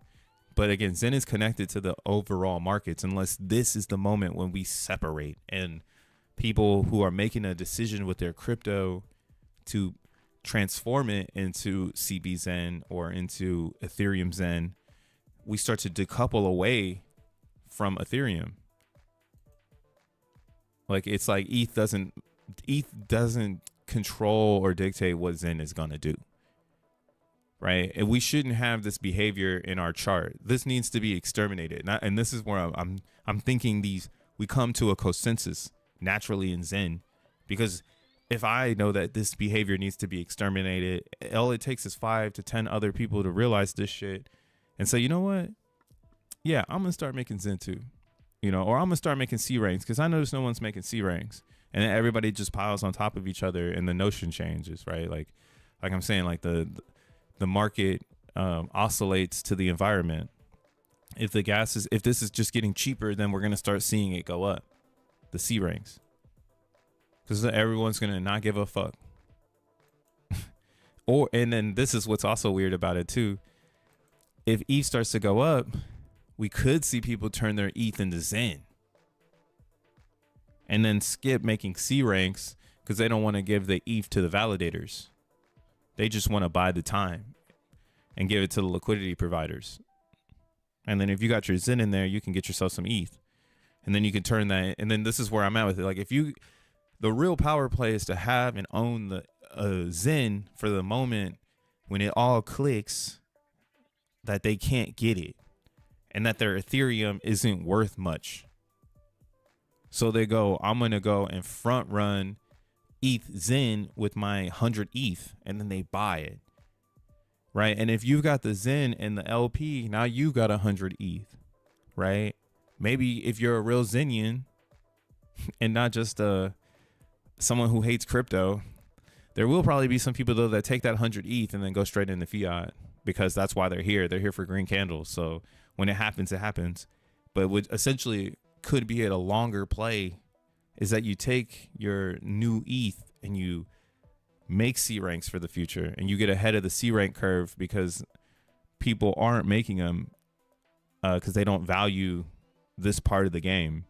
But again, Zen is connected to the overall markets, unless this is the moment when we separate and people who are making a decision with their crypto to transform it into CBZen or into Ethereum Zen, we start to decouple away from Ethereum. Like, it's like ETH doesn't control or dictate what Zen is going to do. Right? And we shouldn't have this behavior in our chart. This needs to be exterminated. And this is where I'm thinking we come to a consensus naturally in Zen, because if I know that this behavior needs to be exterminated, all it takes is 5 to 10 other people to realize this shit and say, you know what? Yeah, I'm going to start making Zen too. Or I'm going to start making C ranks, because I notice no one's making C ranks. And then everybody just piles on top of each other and the notion changes, right? Like I'm saying, like the market oscillates to the environment. If this is just getting cheaper, then we're going to start seeing it go up, the C ranks. Because everyone's going to not give a fuck. And then this is what's also weird about it too. If ETH starts to go up, we could see people turn their ETH into Zen. And then skip making C ranks because they don't want to give the ETH to the validators. They just want to buy the time and give it to the liquidity providers. And then if you got your Zen in there, you can get yourself some ETH. And then you can turn that. And then this is where I'm at with it. Like the real power play is to have and own the Zen for the moment when it all clicks that they can't get it and that their Ethereum isn't worth much. So they go, I'm going to go and front run ETH Zen with my 100 ETH, and then they buy it. Right. And if you've got the Zen and the LP, now you've got 100 ETH. Right. Maybe if you're a real Zenian and not just someone who hates crypto, there will probably be some people, though, that take that 100 ETH and then go straight into fiat because that's why they're here. They're here for green candles. So when it happens, it happens. But what essentially could be at a longer play is that you take your new ETH and you make C ranks for the future, and you get ahead of the C rank curve because people aren't making them because they don't value this part of the game.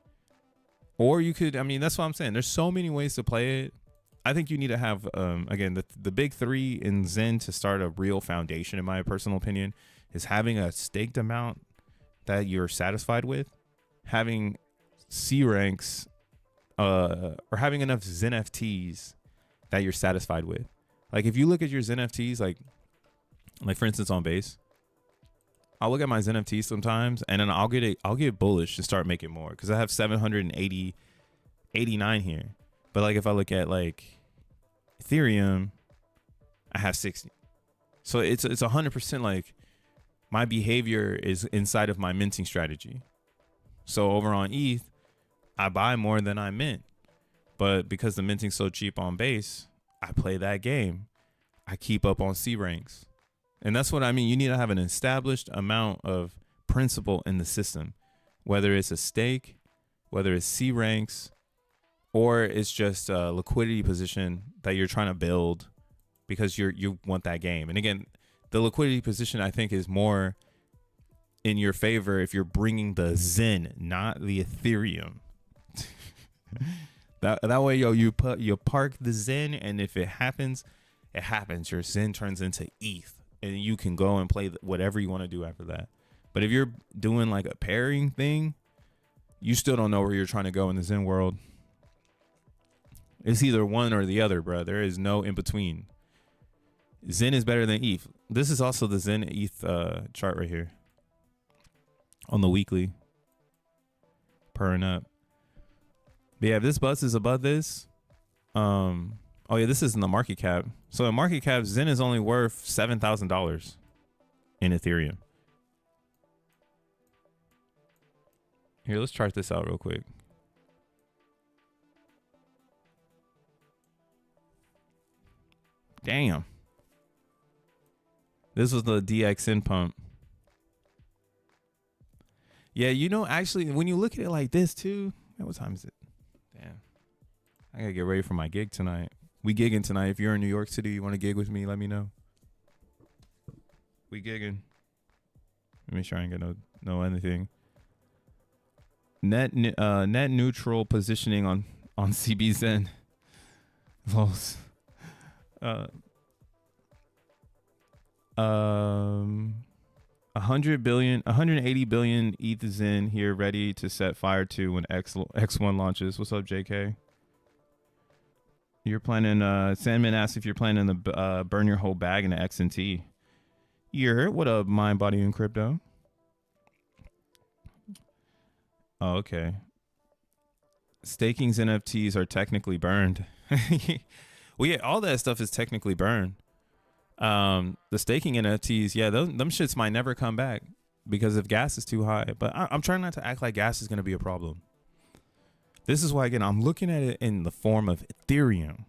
Or you could, I mean, that's what I'm saying. There's so many ways to play it. I think you need to have, again, the big three in Zen to start a real foundation, in my personal opinion, is having a staked amount that you're satisfied with, having C ranks, or having enough XeNFTs that you're satisfied with. Like if you look at your XeNFTs, like for instance on base, I'll look at my XeNFTs sometimes and then I'll get bullish to start making more because I have 789 here. But like if I look at like Ethereum, I have 60. So it's 100% like my behavior is inside of my minting strategy. So over on ETH, I buy more than I mint. But because the minting's so cheap on base, I play that game. I keep up on C ranks. And that's what I mean. You need to have an established amount of principle in the system, whether it's a stake, whether it's C ranks, or it's just a liquidity position that you're trying to build because you want that game. And again, the liquidity position, I think, is more in your favor if you're bringing the Zen, not the Ethereum. That way, yo, you park the Zen, and if it happens, it happens. Your Zen turns into ETH, and you can go and play whatever you want to do after that. But if you're doing like a pairing thing, you still don't know where you're trying to go in the Zen world. It's either one or the other, bro. There is no in between. Zen is better than ETH. This is also the Zen ETH chart right here on the weekly. Purring up. But yeah, if this bus is above this, oh yeah, this is in the market cap. So in market cap, Zen is only worth $7,000 in Ethereum. Here, let's chart this out real quick. Damn. This was the DXN pump. Yeah, you know, actually, when you look at it like this too, man, what time is it? Damn. I gotta get ready for my gig tonight. We gigging tonight. If you're in New York City, you want to gig with me, let me know. We gigging. Let me sure I ain't gonna know anything. Net neutral positioning on CBZen. Lols. 180 billion ETH is in here, ready to set fire to when X1 launches. What's up, JK? You're planning. Sandman asks if you're planning to burn your whole bag in the XNT. What up, mind, body, and crypto? Oh, okay. Staking's NFTs are technically burned. Well, yeah, all that stuff is technically burned. The staking NFTs, yeah, them shits might never come back because if gas is too high. But I'm trying not to act like gas is going to be a problem. This is why, again, I'm looking at it in the form of Ethereum.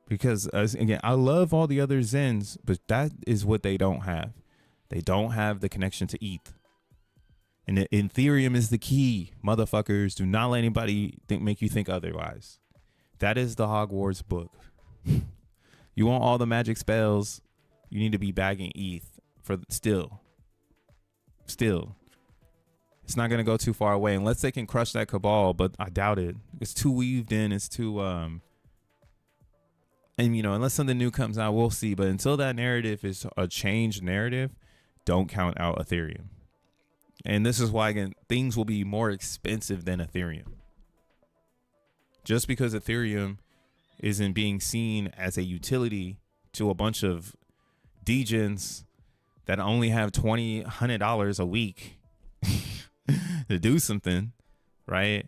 Because, again, I love all the other Zens, but that is what they don't have. They don't have the connection to ETH. And Ethereum is the key. Motherfuckers, do not let anybody make you think otherwise. That is the Hogwarts book. You want all the magic spells, you need to be bagging ETH for still. It's not going to go too far away unless they can crush that cabal, but I doubt it. It's too weaved in. It's too And, you know, unless something new comes out, we'll see. But until that narrative is a changed narrative, don't count out Ethereum. And this is why, again, things will be more expensive than Ethereum. Just because Ethereum isn't being seen as a utility to a bunch of degens that only have $100 a week to do something, right?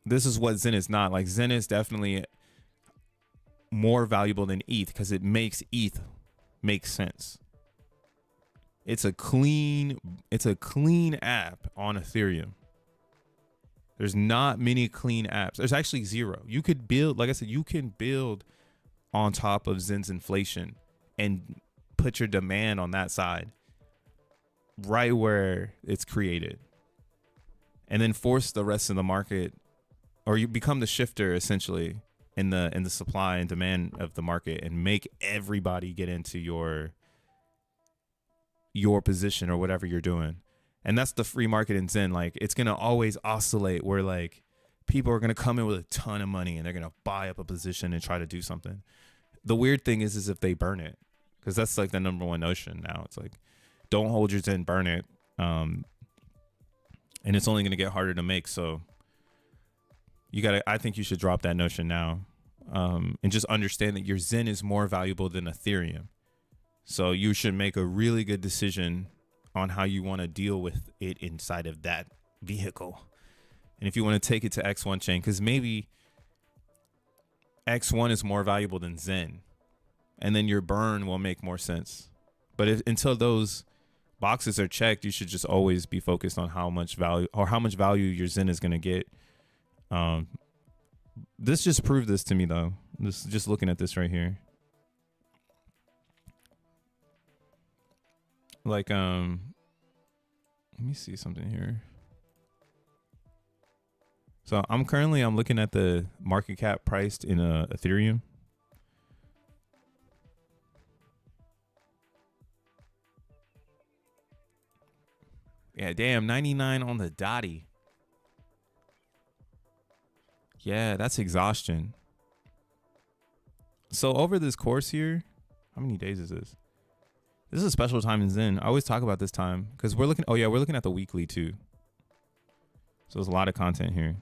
This is what Zen is not. Like, Zen is definitely more valuable than ETH because it makes ETH make sense. It's a clean app on Ethereum. There's not many clean apps. There's actually zero. You could build, like I said, you can build on top of Zen's inflation and put your demand on that side right where it's created, and then force the rest of the market, or you become the shifter essentially in the supply and demand of the market, and make everybody get into your position or whatever you're doing. And that's the free market in Zen. Like, it's going to always oscillate where, like, people are going to come in with a ton of money and they're going to buy up a position and try to do something. The weird thing is if they burn it, because that's like the number one notion now. It's like, don't hold your Zen, burn it. And it's only going to get harder to make. So I think you should drop that notion now, and just understand that your Zen is more valuable than Ethereum. So you should make a really good decision on how you want to deal with it inside of that vehicle. And if you want to take it to X1 chain, because maybe X1 is more valuable than Zen, and then your burn will make more sense. But until those boxes are checked, you should just always be focused on how much value your Zen is going to get. This just proved this to me, though. Just looking at this right here. Like, let me see something here. So I'm looking at the market cap priced in Ethereum. Yeah, damn, 99 on the dotty. Yeah, that's exhaustion. So over this course here, how many days is this? This is a special time in Zen. I always talk about this time because we're looking at the weekly too. So there's a lot of content here.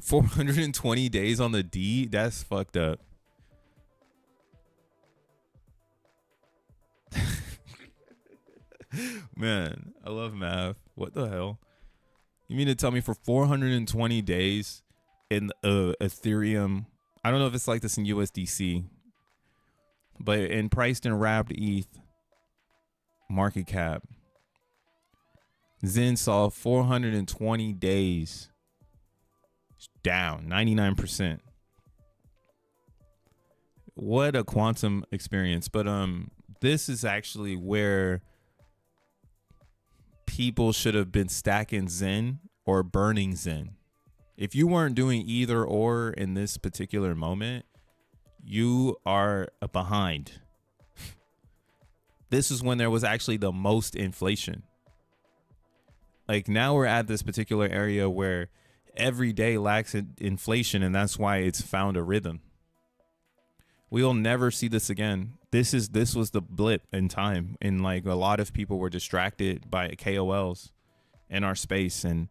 420 days on the D. That's fucked up. Man, I love math. What the hell? You mean to tell me for 420 days in Ethereum? I don't know if it's like this in USDC, but in priced and wrapped ETH market cap, Zen saw 420 days down 99%. What a quantum experience. But this is actually where people should have been stacking Zen or burning Zen. If you weren't doing either or in this particular moment, you are behind. This is when there was actually the most inflation. Like, now we're at this particular area where every day lacks inflation, and that's why it's found a rhythm. We'll never see this again. This was the blip in time, and like a lot of people were distracted by KOLs in our space, and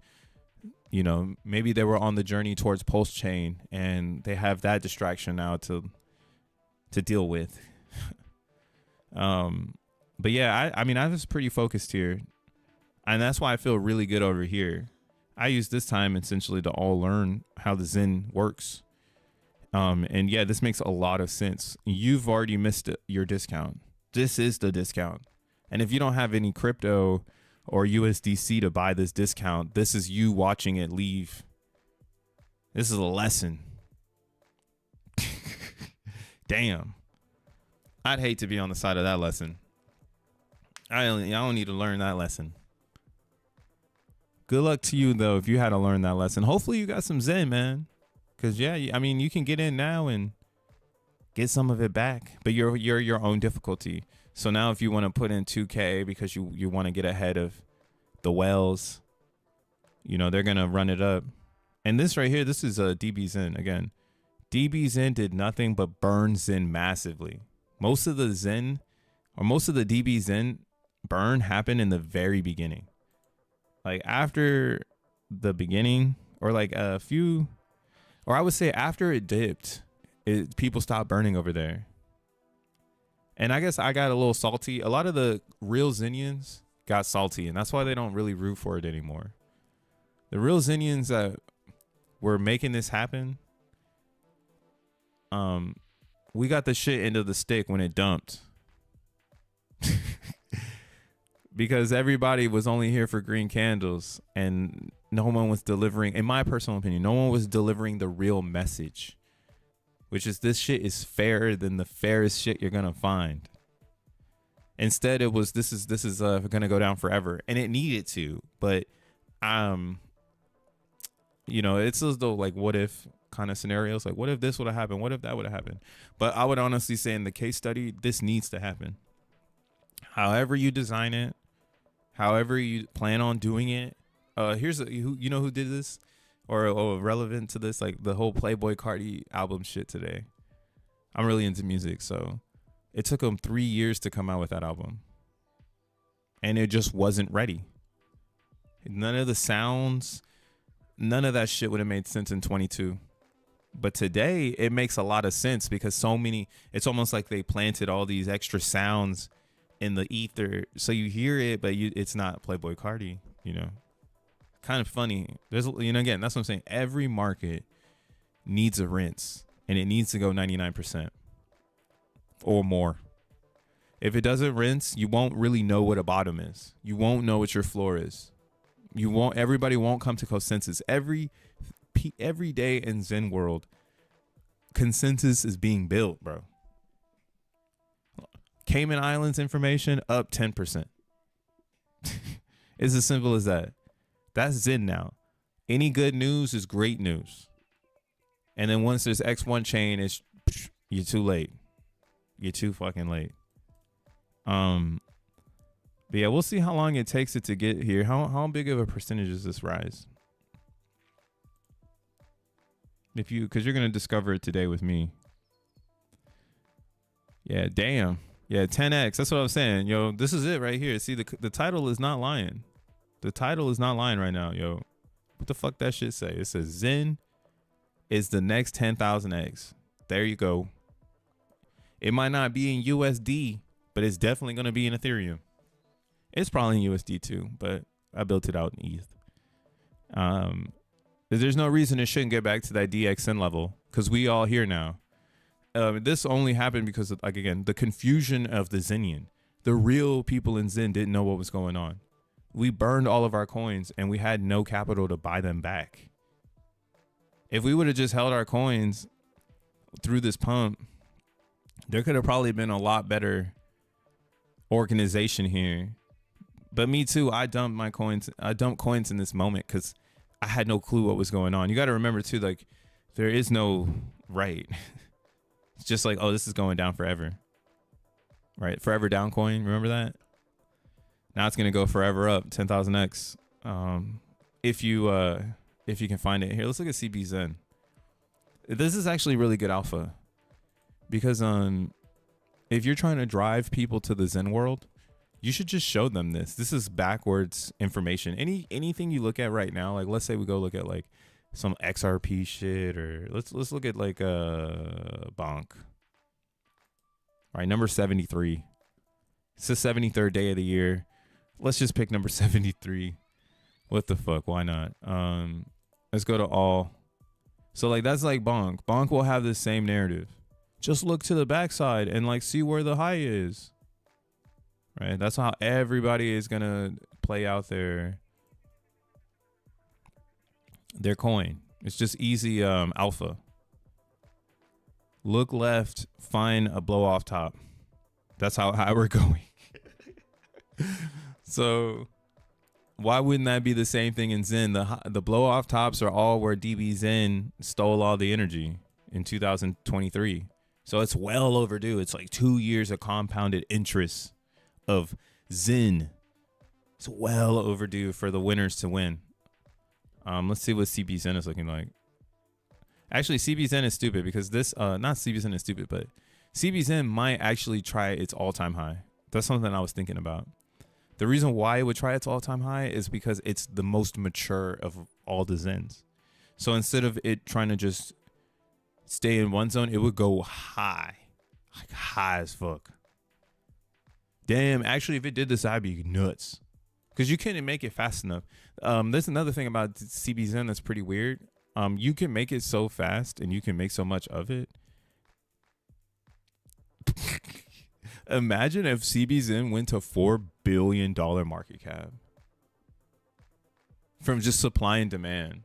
you know, maybe they were on the journey towards Pulse Chain and they have that distraction now to deal with. But yeah, I mean, I was pretty focused here, and that's why I feel really good over here. I use this time essentially to all learn how the Zen works. And yeah, this makes a lot of sense. You've already missed your discount. This is the discount. And if you don't have any crypto or USDC to buy this discount, this is you watching it leave. This is a lesson. Damn. I'd hate to be on the side of that lesson. I don't need to learn that lesson. Good luck to you, though, if you had to learn that lesson. Hopefully you got some Zen, man. Because, yeah, I mean, you can get in now and get some of it back. But you're your own difficulty. So now if you want to put in 2K because you want to get ahead of the whales, You know, they're gonna run it up. And this right here, this is a DBZen again. DBZen did nothing but burn Zen massively. Most of the DBZen burn happened in the very beginning. Like after the beginning, or like a few, or I would say after it dipped, people stopped burning over there. And I guess I got a little salty. A lot of the real Zenians got salty, and that's why they don't really root for it anymore. The real Zenians that were making this happen, we got the shit into the stick when it dumped. Because everybody was only here for green candles, and no one was delivering, in my personal opinion, no one was delivering the real message, which is this shit is fairer than the fairest shit you're gonna find. Instead, it was this is gonna go down forever, and it needed to, but you know, it's as though like what if kind of scenarios, like what if this would have happened, what if that would have happened. But I would honestly say in the case study, this needs to happen. However you design it, however you plan on doing it. Here's you know who did this, or relevant to this, like the whole Playboi Carti album shit today. I'm really into music, so it took them 3 years to come out with that album, and it just wasn't ready. None of the sounds, none of that shit would have made sense in 22. But today it makes a lot of sense because so many, it's almost like they planted all these extra sounds in the ether, so you hear it, but it's not Playboi Carti, you know. Kind of funny. There's, you know, again, that's what I'm saying. Every market needs a rinse, and it needs to go 99% or more. If it doesn't rinse, you won't really know what a bottom is. You won't know what your floor is. Everybody won't come to consensus. Every day in Zen world, consensus is being built, bro. Cayman Islands information up 10%. It's as simple as that. That's Zen now. Any good news is great news. And then once there's X1 chain, you're too late. You're too fucking late. But yeah, we'll see how long it takes it to get here. How big of a percentage is this rise? Because you're gonna discover it today with me. Yeah, damn. Yeah, 10x. That's what I'm saying, yo. This is it right here. See, the title is not lying. The title is not lying right now, yo. What the fuck that shit say? It says Zen is the next 10,000x. There you go. It might not be in USD, but it's definitely gonna be in Ethereum. It's probably in USD too, but I built it out in ETH. There's no reason it shouldn't get back to that DXN level, because we all here now. This only happened because of, like, again, the confusion of the Zenian. The real people in Zen didn't know what was going on. We burned all of our coins and we had no capital to buy them back. If we would have just held our coins through this pump, there could have probably been a lot better organization here. But me too, I dumped my coins. I dumped coins in this moment because I had no clue what was going on. You got to remember too, like, there is no right. It's just like, oh, this is going down forever, right? Forever down coin. Remember that? Now it's going to go forever up 10,000x. If you can find it here, let's look at CBZen. This is actually really good alpha because, if you're trying to drive people to the Zen world, you should just show them this. This is backwards information. Anything you look at right now, like let's say we go look at like some XRP shit, or let's look at like Bonk. All right, number 73. It's the 73rd day of the year. Let's just pick number 73. What the fuck? Why not? Let's go to all. So like that's like Bonk. Bonk will have the same narrative. Just look to the backside and like see where the high is. Right? That's how everybody is gonna play out their coin. It's just easy alpha. Look left, find a blow off top. That's how we're going. So why wouldn't that be the same thing in Zen? The blow off tops are all where DBZen stole all the energy in 2023. So it's well overdue. It's like 2 years of compounded interest of Zen. It's well overdue for the winners to win. Let's see what CBZen is looking like. Actually, CBZen is stupid because this, not CBZen is stupid, but CBZen might actually try its all-time high. That's something I was thinking about. The reason why it would try its all-time high is because it's the most mature of all the Zens. So instead of it trying to just stay in one zone, it would go high, like high as fuck. Damn, actually, if it did this, I'd be nuts. Because you couldn't make it fast enough. There's another thing about CBZen that's pretty weird. You can make it so fast and you can make so much of it. Imagine if CBZen went to $4 billion market cap from just supply and demand.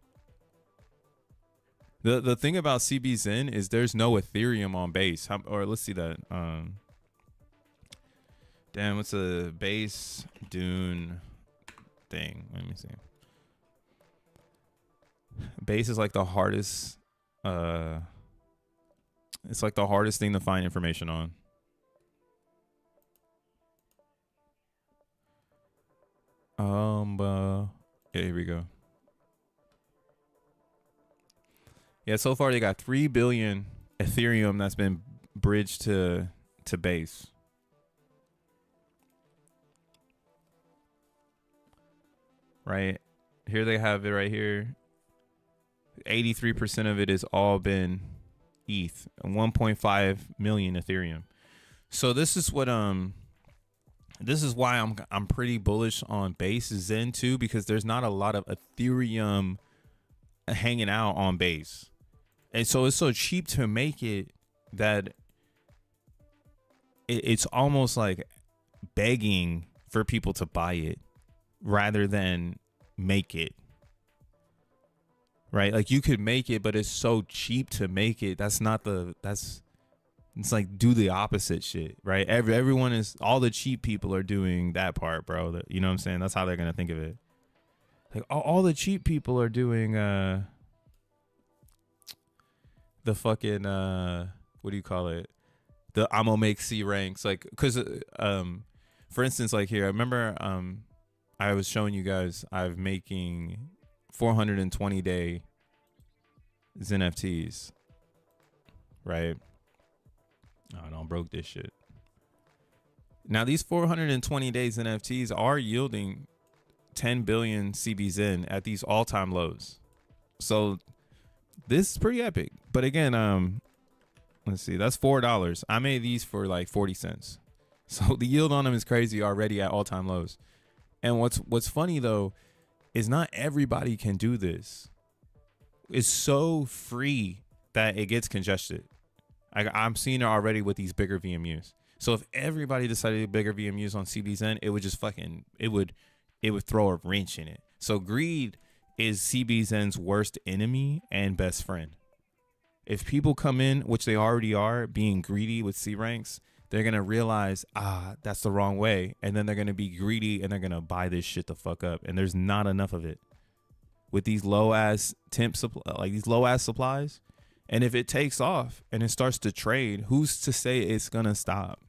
The thing about CBZen is there's no Ethereum on base. Or let's see that. Damn, what's a base Dune thing? Let me see. Base is like the hardest. It's like the hardest thing to find information on. Yeah, here we go. Yeah, so far they got 3 billion Ethereum that's been bridged to base. Right here they have it right here. 83% of it has all been ETH, and 1.5 million Ethereum. So this is what this is why I'm pretty bullish on base Zen too, because there's not a lot of Ethereum hanging out on base. And so it's so cheap to make it that it's almost like begging for people to buy it rather than make it. Right? Like you could make it, but it's so cheap to make it. It's like do the opposite shit, right? Everyone is, all the cheap people are doing that part, bro. You know what I'm saying? That's how they're going to think of it. Like all the cheap people are doing the fucking what do you call it? The I'm gonna make C ranks, like, cause for instance, like here, I remember I was showing you guys I'm making 420-day xeNFTs, right? Oh, I don't broke this shit. Now these 420 days NFTs are yielding 10 billion CBZen at these all-time lows. So this is pretty epic. But again, let's see, that's $4. I made these for like 40 cents. So the yield on them is crazy already at all-time lows. And what's funny though is not everybody can do this. It's so free that it gets congested. I'm seeing it already with these bigger VMUs. So if everybody decided to do bigger VMUs on CBZen, it would just fucking, it would throw a wrench in it. So greed is CBZen's worst enemy and best friend. If people come in, which they already are, being greedy with C ranks, they're going to realize, that's the wrong way. And then they're going to be greedy and they're going to buy this shit the fuck up. And there's not enough of it with these low ass these low ass supplies. And if it takes off and it starts to trade, who's to say it's going to stop?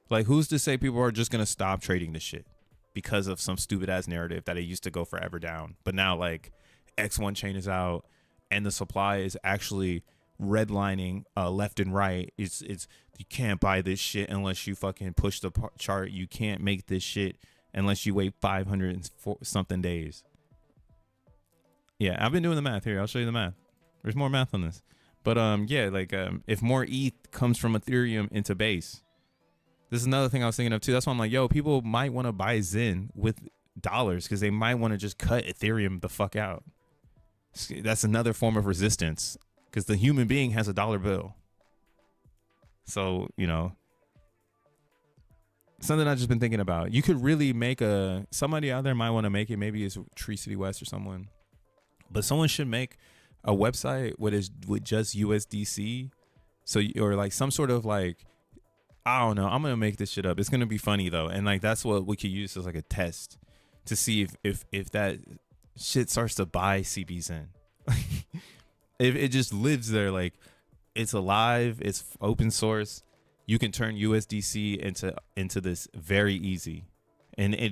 Like, who's to say people are just going to stop trading this shit because of some stupid ass narrative that it used to go forever down? But now, like, X1 chain is out and the supply is actually redlining left and right. It's you can't buy this shit unless you fucking push the chart. You can't make this shit unless you wait 500 and something days. Yeah, I've been doing the math here. I'll show you the math. There's more math on this. But yeah, like if more ETH comes from Ethereum into base, this is another thing I was thinking of too. That's why I'm like, yo, people might want to buy Zen with dollars because they might want to just cut Ethereum the fuck out. That's another form of resistance because the human being has a dollar bill. So, you know, something I've just been thinking about. You could really make somebody out there might want to make it. Maybe it's Tree City West or someone. But someone should make a website with just USDC. So, or like some sort of like, I don't know. I'm going to make this shit up. It's going to be funny though. And like, that's what we could use as like a test to see if that shit starts to buy CBZen. If it just lives there, like it's alive, it's open source. You can turn USDC into this very easy. And it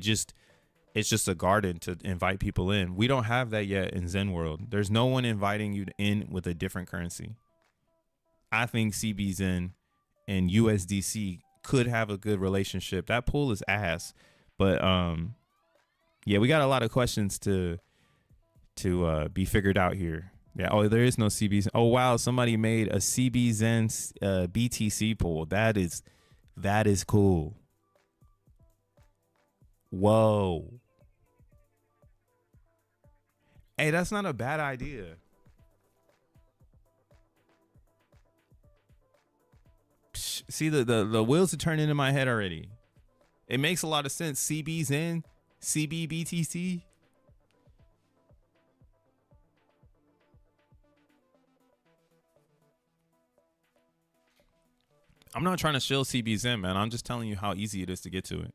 it's just a garden to invite people in. We don't have that yet in Zen world. There's no one inviting you in with a different currency. I think CBZen and USDC could have a good relationship. That pool is ass, but yeah, we got a lot of questions to be figured out here. Yeah. Oh, there is no CBZen. Oh wow, somebody made a CBZen BTC pool. That is cool. Whoa. Hey, that's not a bad idea. See, the wheels are turning in my head already. It makes a lot of sense. CBZen, CBBTC. I'm not trying to shill CBZen, man. I'm just telling you how easy it is to get to it.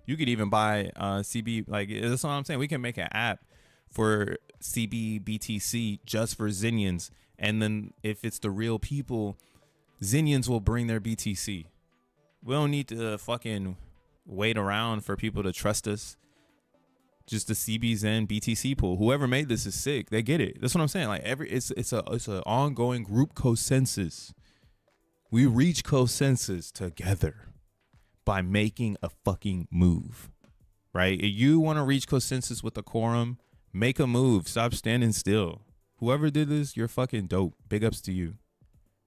You could even buy CB, like, that's what I'm saying. We can make an app for CBBTC just for Zenians. And then if it's the real people, Zenians will bring their BTC. We don't need to fucking wait around for people to trust us. Just the CBZen BTC pool. Whoever made this is sick. They get it. That's what I'm saying. Like it's an ongoing group consensus. We reach consensus together by making a fucking move, right? If you want to reach consensus with a quorum, make a move. Stop standing still. Whoever did this, you're fucking dope. Big ups to you.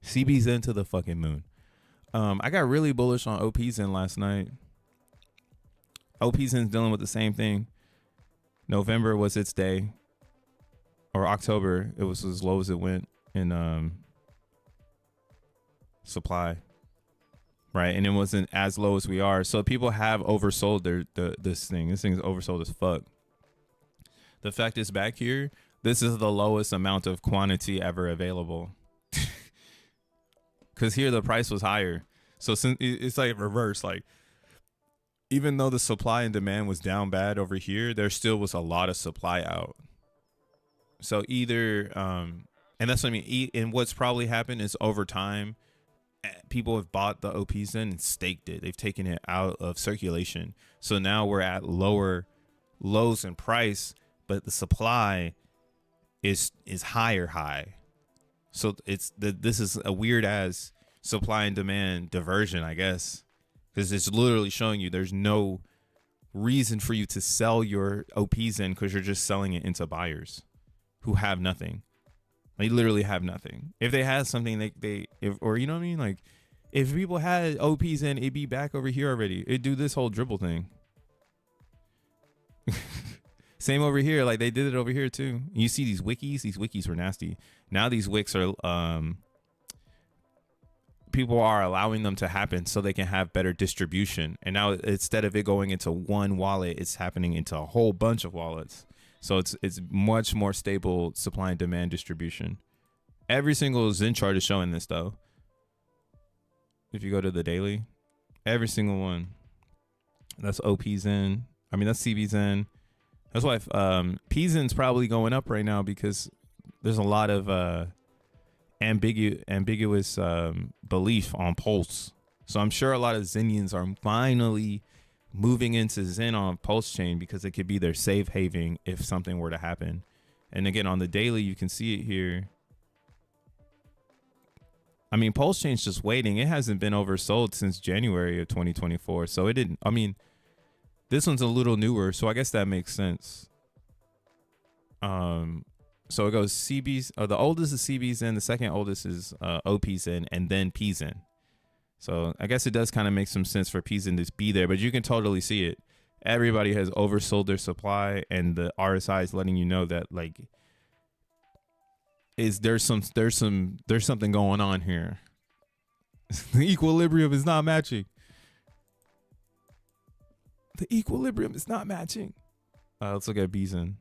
CBZen to the fucking moon. I got really bullish on OPZen last night. OPZen's dealing with the same thing. November was its day, or October. It was as low as it went in supply. Right, and it wasn't as low as we are. So people have oversold this thing. This thing is oversold as fuck. The fact is, back here, this is the lowest amount of quantity ever available. Because here the price was higher. So since it's like reverse. Like, even though the supply and demand was down bad over here, there still was a lot of supply out. So either, and that's what I mean. And what's probably happened is over time, people have bought the OPZen and staked it. They've taken it out of circulation. So now we're at lower lows in price, but the supply is high. So this is a weird ass supply and demand diversion, I guess, because it's literally showing you there's no reason for you to sell your OPZen because you're just selling it into buyers who have nothing. They literally have nothing. If they had something, or you know what I mean? Like, if people had OPZen, it'd be back over here already. It'd do this whole dribble thing. Same over here. Like, they did it over here too. You see these wikis were nasty. Now these wicks are, people are allowing them to happen so they can have better distribution. And now instead of it going into one wallet, it's happening into a whole bunch of wallets. So it's much more stable supply and demand distribution. Every single Zen chart is showing this though. If you go to the daily, every single one. That's OPZen. I mean, that's CBZen. That's why PZen's probably going up right now because there's a lot of ambiguous belief on Pulse. So I'm sure a lot of Zenians are finally moving into Zen on Pulse chain because it could be their safe haven if something were to happen. And again, on the daily, you can see it here. I mean, Pulse chain's just waiting. It hasn't been oversold since January of 2024. So it didn't, I mean, this one's a little newer, so I guess that makes sense. So it goes CBs, the oldest is CBZen, the second oldest is OPZen, and then PZen. So I guess it does kind of make some sense for PZen to be there, but you can totally see it. Everybody has oversold their supply, and the RSI is letting you know that, like, there's something going on here. The equilibrium is not matching. The equilibrium is not matching. Let's look at BZen.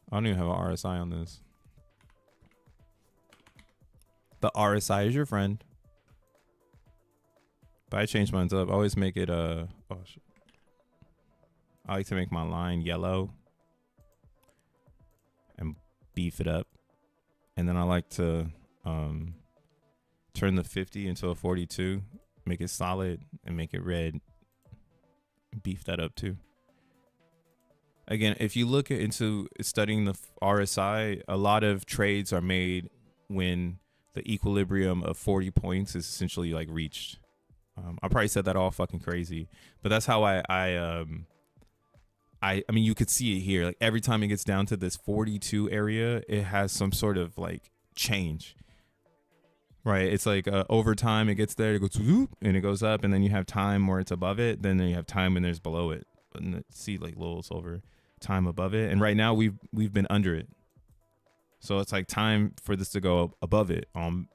I don't even have an RSI on this. The RSI is your friend. But I changed mine up. I always make it oh shit. I like to make my line yellow and beef it up. And then I like to turn the 50 into a 42, make it solid, and make it red. Beef that up too. Again, if you look into studying the RSI, a lot of trades are made when the equilibrium of 40 points is essentially like reached. I probably said that all fucking crazy, but that's how I mean, you could see it here. Like every time it gets down to this 42 area, it has some sort of like change, right? It's like over time it gets there, it goes whoop, and it goes up, and then you have time where it's above it, then you have time when there's below it, and see like little over time above it. And right now we've been under it, so it's like time for this to go above it on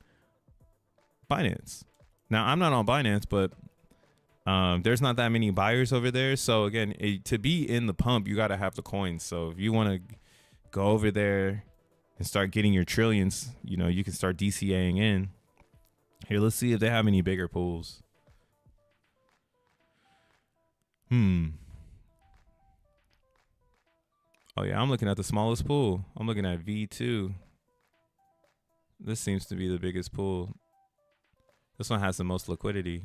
Binance. Now I'm not on Binance, but there's not that many buyers over there. So again, to be in the pump, you got to have the coins. So if you want to go over there and start getting your trillions, you know, you can start DCAing in. Here, let's see if they have any bigger pools. Oh yeah, I'm looking at the smallest pool. I'm looking at V2. This seems to be the biggest pool. This one has the most liquidity.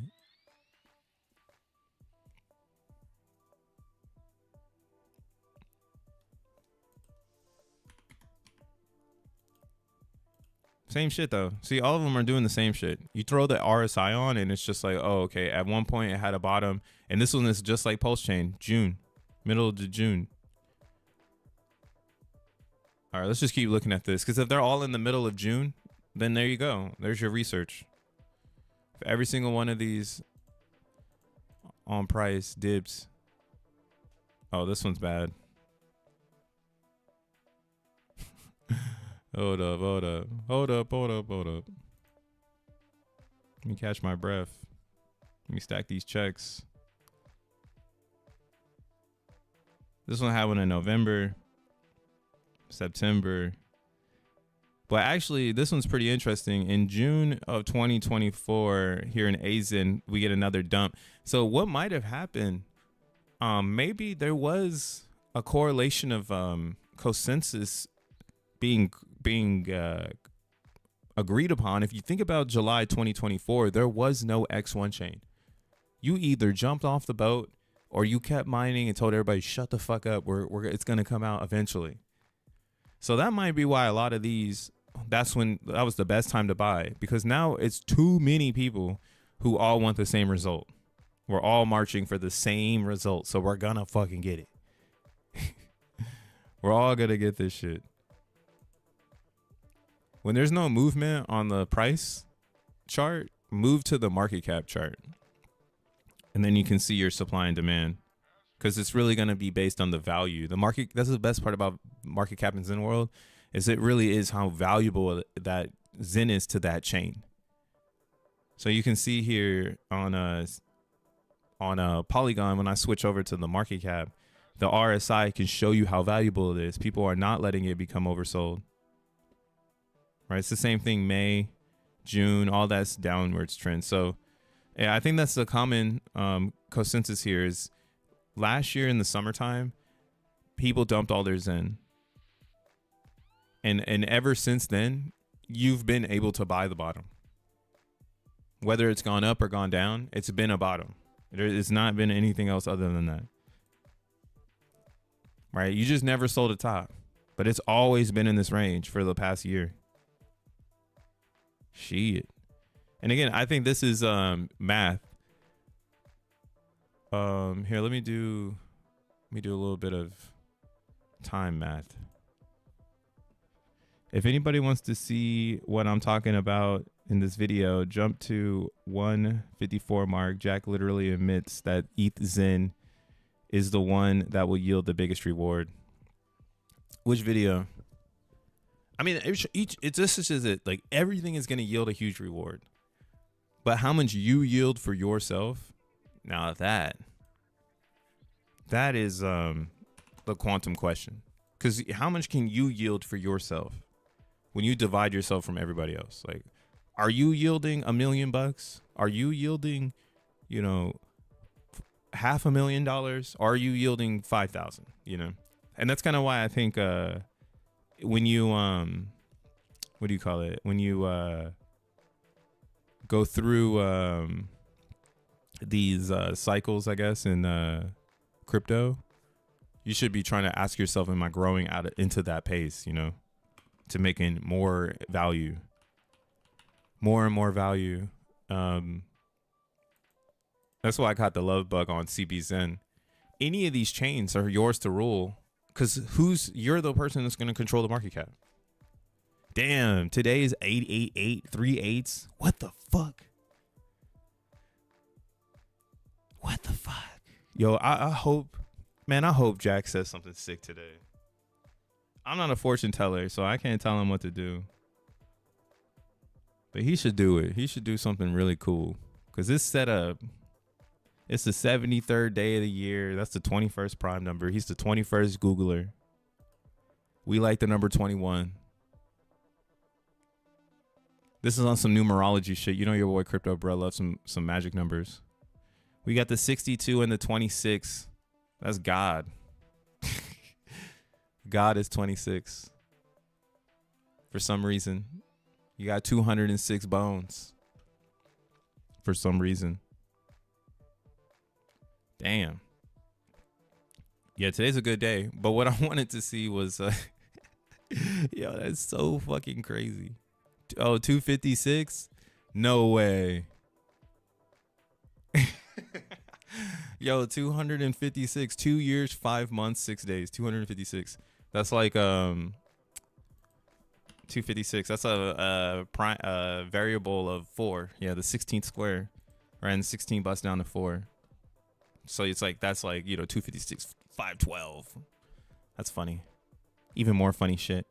Same shit though. See, all of them are doing the same shit. You throw the RSI on and it's just like, oh, okay. At one point it had a bottom, and this one is just like Pulse Chain, June, middle of June. All right, let's just keep looking at this, because if they're all in the middle of June, then there you go. There's your research. If every single one of these on price dips. Oh, this one's bad. Hold up. Let me catch my breath. Let me stack these checks. This one had one in November, September. But actually, this one's pretty interesting. In June of 2024, here in XEN, we get another dump. So what might have happened? Maybe there was a correlation of consensus being agreed upon. If you think about July 2024, there was no X1 chain. You either jumped off the boat or you kept mining and told everybody, shut the fuck up. It's going to come out eventually. So that might be why a lot of these, that was the best time to buy, because now it's too many people who all want the same result. We're all marching for the same result. So we're going to fucking get it. We're all going to get this shit. When there's no movement on the price chart, move to the market cap chart. And then you can see your supply and demand, because it's really going to be based on the value. The market, that's the best part about market cap in Zen world, is it really is how valuable that Zen is to that chain. So you can see here on a Polygon, when I switch over to the market cap, the RSI can show you how valuable it is. People are not letting it become oversold. Right, it's the same thing. May, June, all that's downwards trend. So, yeah, I think that's the common consensus here. Is last year in the summertime, people dumped all their Zen, and ever since then, you've been able to buy the bottom. Whether it's gone up or gone down, it's been a bottom. It's not been anything else other than that. Right, you just never sold a top, but it's always been in this range for the past year. Shit. And again, I think this is math. Here, let me do a little bit of time math. If anybody wants to see what I'm talking about in this video, jump to 154 mark. Jack literally admits that ETH Zen is the one that will yield the biggest reward. Which video? I mean, this is it. Like, everything is going to yield a huge reward, but how much you yield for yourself, now that is the quantum question. Because how much can you yield for yourself when you divide yourself from everybody else? Like, are you yielding $1 million? Are you yielding, $500,000? Are you yielding 5,000? And that's kind of why I think when you what do you call it, when you go through these cycles, I guess, in crypto, you should be trying to ask yourself, am I growing into that pace, you know, to making more value, more and more value. That's why I got the love bug on CBZN. Any of these chains are yours to rule, because you're the person that's going to control the market cap. Damn, today is 888 38s. What the fuck? What the fuck? Yo, I hope, man, I hope Jack says something sick today. I'm not a fortune teller, so I can't tell him what to do. But he should do it. He should do something really cool. Because this setup, it's the 73rd day of the year. That's the 21st prime number. He's the 21st Googler. We like the number 21. This is on some numerology shit. You know your boy Crypto Bro loves some magic numbers. We got the 62 and the 26. That's God. God is 26. For some reason. You got 206 bones. For some reason. Damn. Yeah, today's a good day. But what I wanted to see was... yo, that's so fucking crazy. Oh, 256? No way. Yo, 256. 2 years, 5 months, 6 days. 256. That's like 256. That's a variable of 4. Yeah, the 16th square. Right, and 16 busts down to 4. So it's like, that's like, you know, 256, 512. That's funny. Even more funny shit.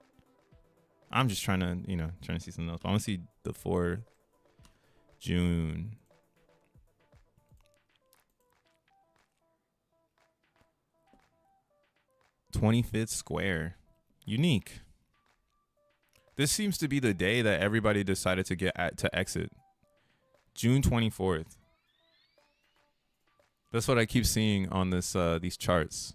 I'm just trying to, you know, trying to see something else. But I want to see the 4th June. '25th square. Unique. This seems to be the day that everybody decided to to exit. June 24th. That's what I keep seeing on this these charts.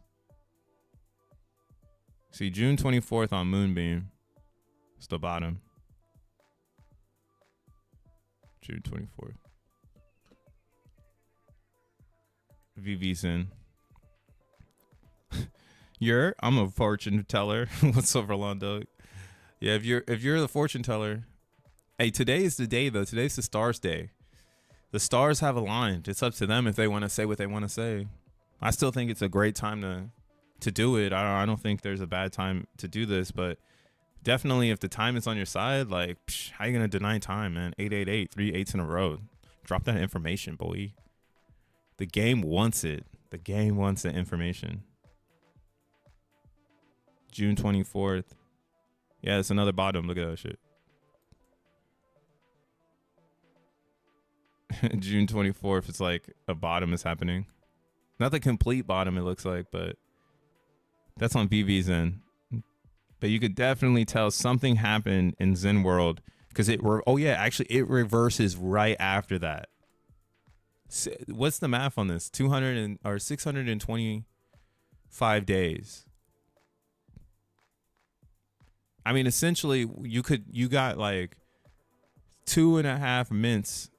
See, June 24th on Moonbeam. It's the bottom. June 24th. VVSN. I'm a fortune teller. What's up, Rolando? Yeah, if you're the fortune teller, hey, today is the day though. Today's the stars day. The stars have aligned. It's up to them if they want to say what they want to say. I still think it's a great time to do it. I don't think there's a bad time to do this, but definitely if the time is on your side, like, how you gonna deny time, man? 888, 3 8s in a row. Drop that information, boy. The game wants it. The game wants the information. June 24th. Yeah, it's another bottom. Look at that shit. June 24th, it's like a bottom is happening. Not the complete bottom, it looks like, but that's on VVSN. But you could definitely tell something happened in Zen World because it reverses right after that. What's the math on this? 625 days. I mean, essentially, you got like 2.5 mints,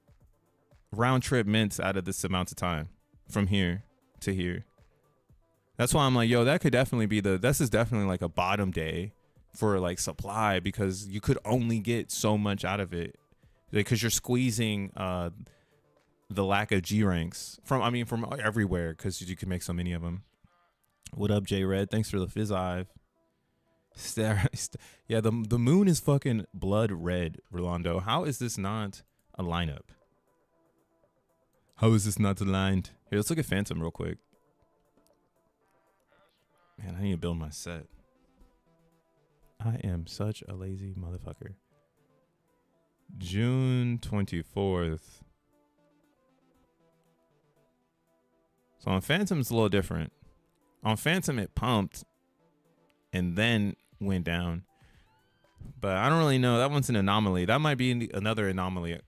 round trip mints out of this amount of time from here to here. That's why I'm like, yo, that could definitely be this is definitely like a bottom day for like supply because you could only get so much out of it because you're squeezing the lack of G ranks from everywhere because you can make so many of them. What up, J Red? Thanks for the fizz Ive. Yeah, the moon is fucking blood red, Rolando. How is this not a lineup? How is this not aligned? Here, let's look at Phantom real quick. Man, I need to build my set. I am such a lazy motherfucker. June 24th. So on Phantom, it's a little different. On Phantom, it pumped and then went down. But I don't really know. That one's an anomaly. That might be another anomaly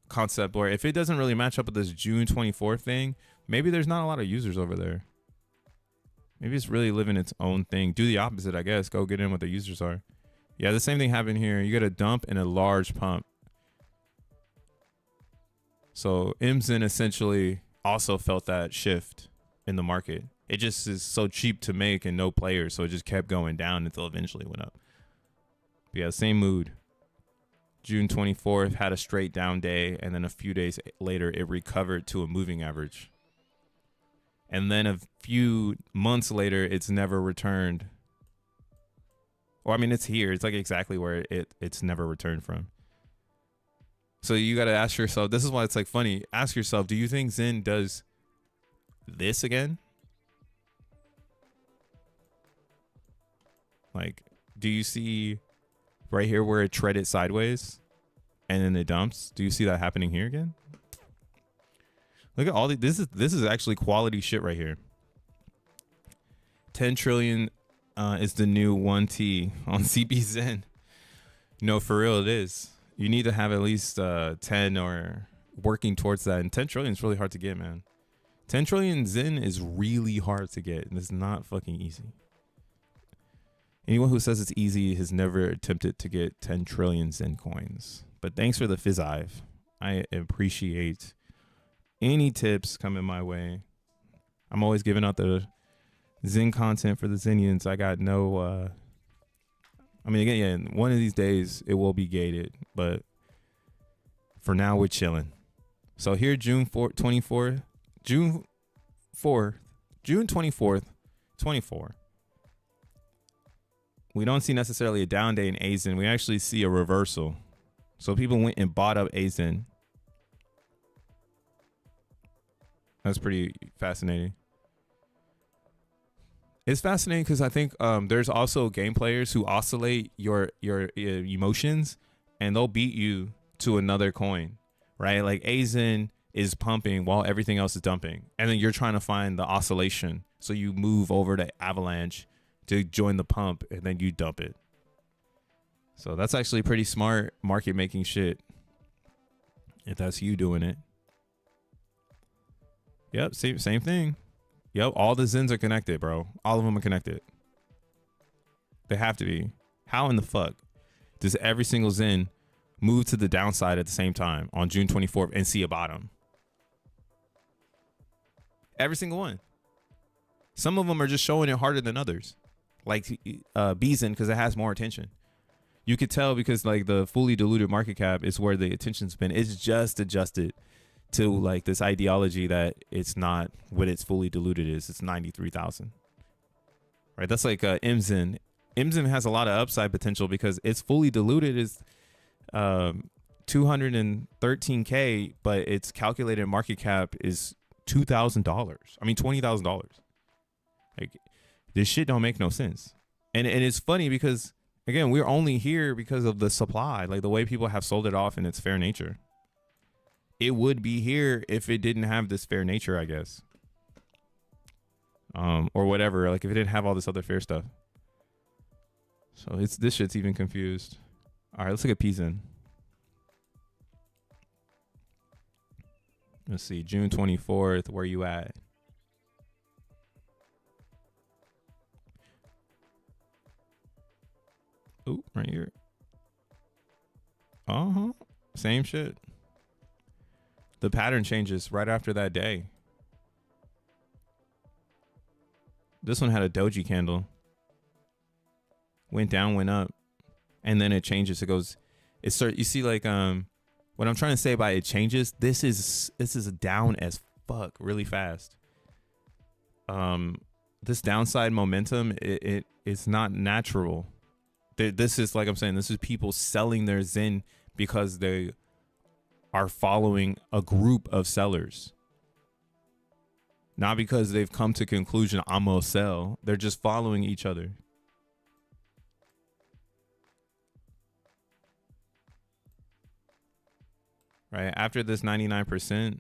concept where if it doesn't really match up with this June 24th thing, maybe there's not a lot of users over there. Maybe it's really living its own thing. Do the opposite, I guess. Go get in what the users are. Yeah, the same thing happened here. You get a dump and a large pump. So XEN essentially also felt that shift in the market. It just is so cheap to make and no players, so it just kept going down until eventually went up. But yeah, same mood. June 24th had a straight down day, and then a few days later it recovered to a moving average. And then a few months later, it's never returned. Or I mean, it's here. It's like exactly where it's never returned from. So you got to ask yourself, this is why it's like funny. Ask yourself, do you think XEN does this again? Like, do you see right here where it treaded sideways and then it dumps? Do you see that happening here again? Look at all the, this is actually quality shit right here. 10 trillion is the new 1T on CBZen. No, for real, it is. You need to have at least 10 or working towards that. And 10 trillion is really hard to get, man. 10 trillion XEN is really hard to get. And it's not fucking easy. Anyone who says it's easy has never attempted to get 10 trillion XEN coins. But thanks for the fizzive. I appreciate any tips coming my way. I'm always giving out the XEN content for the Xenians. I got no... I mean, again, yeah, one of these days it will be gated. But for now, we're chilling. So here, June 24th, 24. We don't see necessarily a down day in XEN. We actually see a reversal. So people went and bought up XEN. That's pretty fascinating. It's fascinating because I think there's also game players who oscillate your emotions, and they'll beat you to another coin, right? Like XEN is pumping while everything else is dumping, and then you're trying to find the oscillation. So you move over to Avalanche to join the pump, and then you dump it. So that's actually pretty smart market making shit, if that's you doing it. Yep, same thing. Yep, all the XENs are connected, bro. All of them are connected. They have to be. How in the fuck does every single XEN move to the downside at the same time on June 24th and see a bottom? Every single one. Some of them are just showing it harder than others. Like XEN, because it has more attention. You could tell because like the fully diluted market cap is where the attention's been. It's just adjusted to like this ideology that it's not what it's fully diluted is. It's 93,000. Right? That's like XEN. XEN has a lot of upside potential because it's fully diluted is 213K, but its calculated market cap is $2,000. I mean $20,000. Like this shit don't make no sense. And it's funny because again, we're only here because of the supply, like the way people have sold it off in its fair nature. It would be here if it didn't have this fair nature, I guess. Or whatever, like if it didn't have all this other fair stuff. So this shit's even confused. All right, let's look at XEN. Let's see, June 24th, where you at? Oh, right here. Uh-huh. Same shit. The pattern changes right after that day. This one had a doji candle. Went down, went up. And then it changes. It goes, you see like what I'm trying to say by it changes, this is down as fuck really fast. This downside momentum, it's not natural. This is like I'm saying, this is people selling their XEN because they are following a group of sellers. Not because they've come to conclusion, I'm gonna sell. They're just following each other. Right? After this 99%,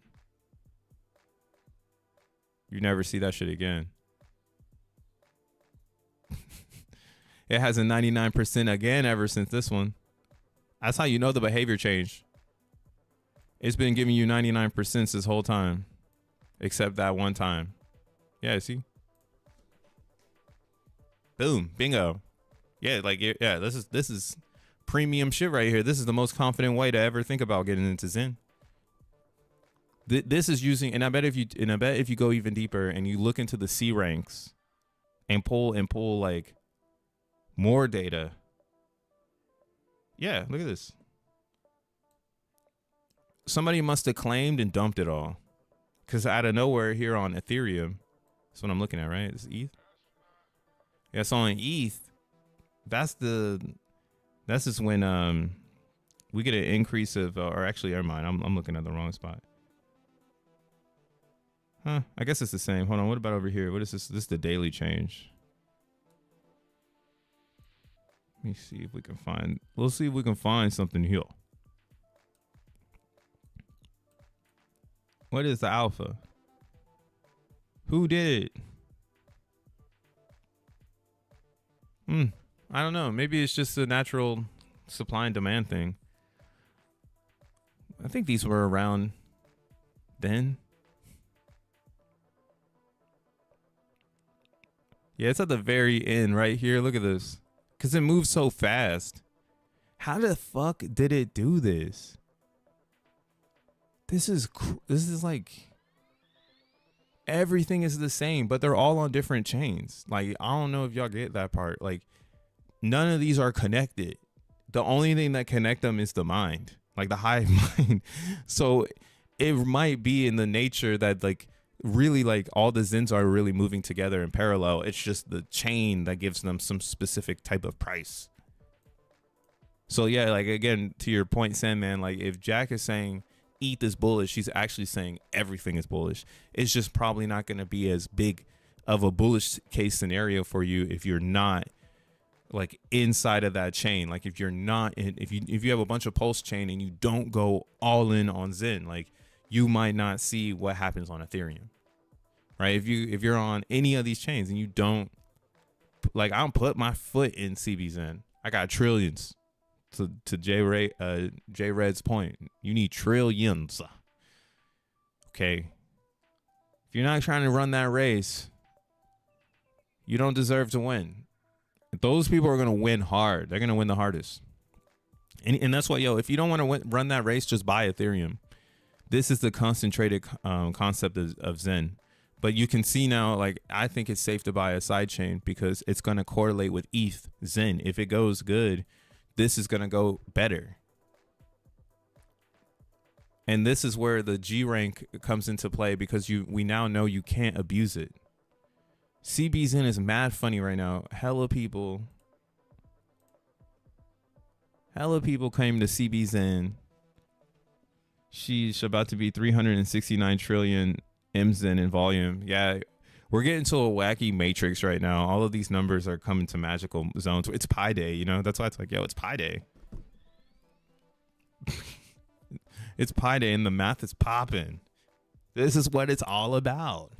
you never see that shit again. It has a 99% again ever since this one. That's how you know the behavior changed. It's been giving you 99% this whole time. Except that one time. Yeah, see? Boom. Bingo. Yeah, like, yeah, this is premium shit right here. This is the most confident way to ever think about getting into XEN. This is using, and I bet if you go even deeper and you look into the C ranks and pull like more data. Yeah, look at this. Somebody must have claimed and dumped it all, because out of nowhere here on Ethereum, that's what I'm looking at, right? It's ETH. Yeah, so on ETH, that's just when we get an increase of, or actually, never mind, I'm looking at the wrong spot. Huh? I guess it's the same. Hold on. What about over here? What is this? This is the daily change. Let me see if we can find. We'll see if we can find something here. What is the alpha? Who did it? I don't know. Maybe it's just a natural supply and demand thing. I think these were around then. Yeah, it's at the very end right here. Look at this. Because it moves so fast. How the fuck did it do this? This is like, everything is the same, but they're all on different chains. Like, I don't know if y'all get that part. Like, none of these are connected. The only thing that connect them is the mind, like the hive mind. So it might be in the nature that, like, really, like, all the Zens are really moving together in parallel. It's just the chain that gives them some specific type of price. So yeah, like, again, to your point, Sandman, like, if Jack is saying ETH is bullish, he's actually saying everything is bullish. It's just probably not going to be as big of a bullish case scenario for you if you're not, like, inside of that chain. Like, if you're not in, if you have a bunch of pulse chain and you don't go all in on Zen, like, you might not see what happens on Ethereum, right? If you're on any of these chains and you don't, like, I don't put my foot in CBZen. I got trillions. To J Red's point, you need trillions. Okay. If you're not trying to run that race, you don't deserve to win. Those people are going to win hard. They're going to win the hardest. And that's why, yo, if you don't want to run that race, just buy Ethereum. This is the concentrated concept of Zen. But you can see now, like, I think it's safe to buy a sidechain because it's going to correlate with ETH Zen. If it goes good, this is going to go better. And this is where the G rank comes into play, because we now know you can't abuse it. CBZen is mad funny right now. Hella people came to CBZen. She's about to be 369 trillion MZen in volume. Yeah, we're getting to a wacky matrix right now. All of these numbers are coming to magical zones. It's Pi Day, you know? That's why it's like, yo, it's Pi Day. It's Pi Day and the math is popping. This is what it's all about.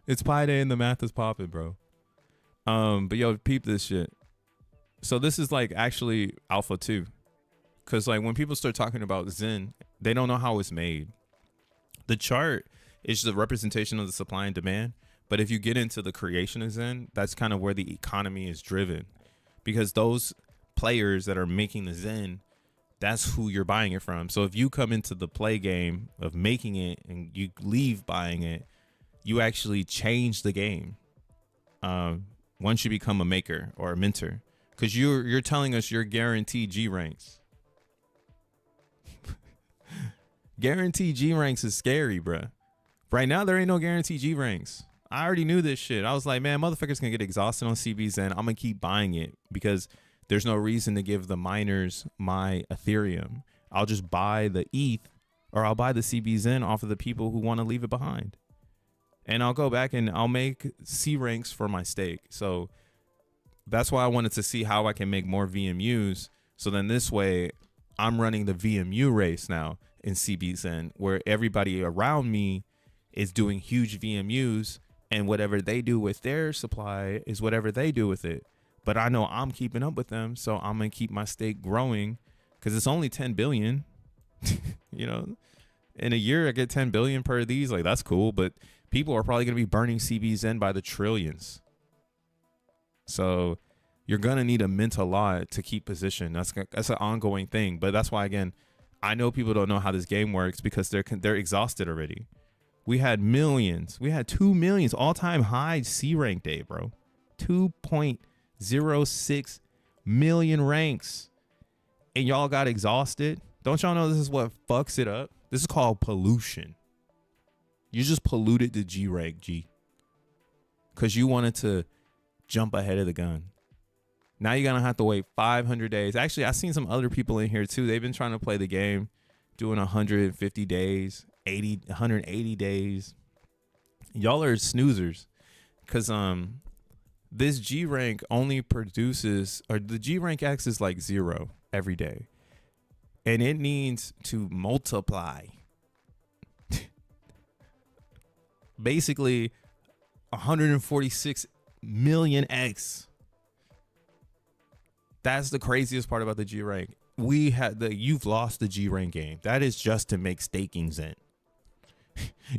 It's Pi Day and the math is popping, bro. But yo, peep this shit. So this is, like, actually alpha 2. Because, like, when people start talking about Zen, they don't know how it's made. The chart is the representation of the supply and demand. But if you get into the creation of Zen, that's kind of where the economy is driven. Because those players that are making the Zen, that's who you're buying it from. So if you come into the play game of making it and you leave buying it, you actually change the game once you become a maker or a minter. Because you're telling us you're guaranteed G ranks. Guaranteed G ranks is scary, bruh. Right now, there ain't no guaranteed G ranks. I already knew this shit. I was like, man, motherfuckers gonna get exhausted on CBZen. I'm gonna keep buying it because there's no reason to give the miners my Ethereum. I'll just buy the ETH, or I'll buy the CBZen off of the people who want to leave it behind. And I'll go back and I'll make C ranks for my stake. So that's why I wanted to see how I can make more VMUs. So then this way I'm running the VMU race now in CBZen, where everybody around me is doing huge VMUs, and whatever they do with their supply is whatever they do with it. But I know I'm keeping up with them, so I'm gonna keep my stake growing, because it's only 10 billion. You know, in a year I get 10 billion per these. Like, that's cool, but people are probably gonna be burning CBZen by the trillions. So you're gonna need a mint a lot to keep position. That's an ongoing thing. But that's why, again, I know people don't know how this game works because they're exhausted already. We had millions. We had 2 millions all-time high C rank day, bro. 2.06 million ranks. And y'all got exhausted. Don't y'all know this is what fucks it up? This is called pollution. You just polluted the G rank, G. Because you wanted to jump ahead of the gun. Now you're going to have to wait 500 days. Actually, I've seen some other people in here too. They've been trying to play the game, doing 150 days, 180 days. Y'all are snoozers. Because this G rank only produces, or the G rank X is like 0 every day. And it needs to multiply. Basically, 146 million X. That's the craziest part about the G rank. You've lost the G rank game. That is just to make staking Zen.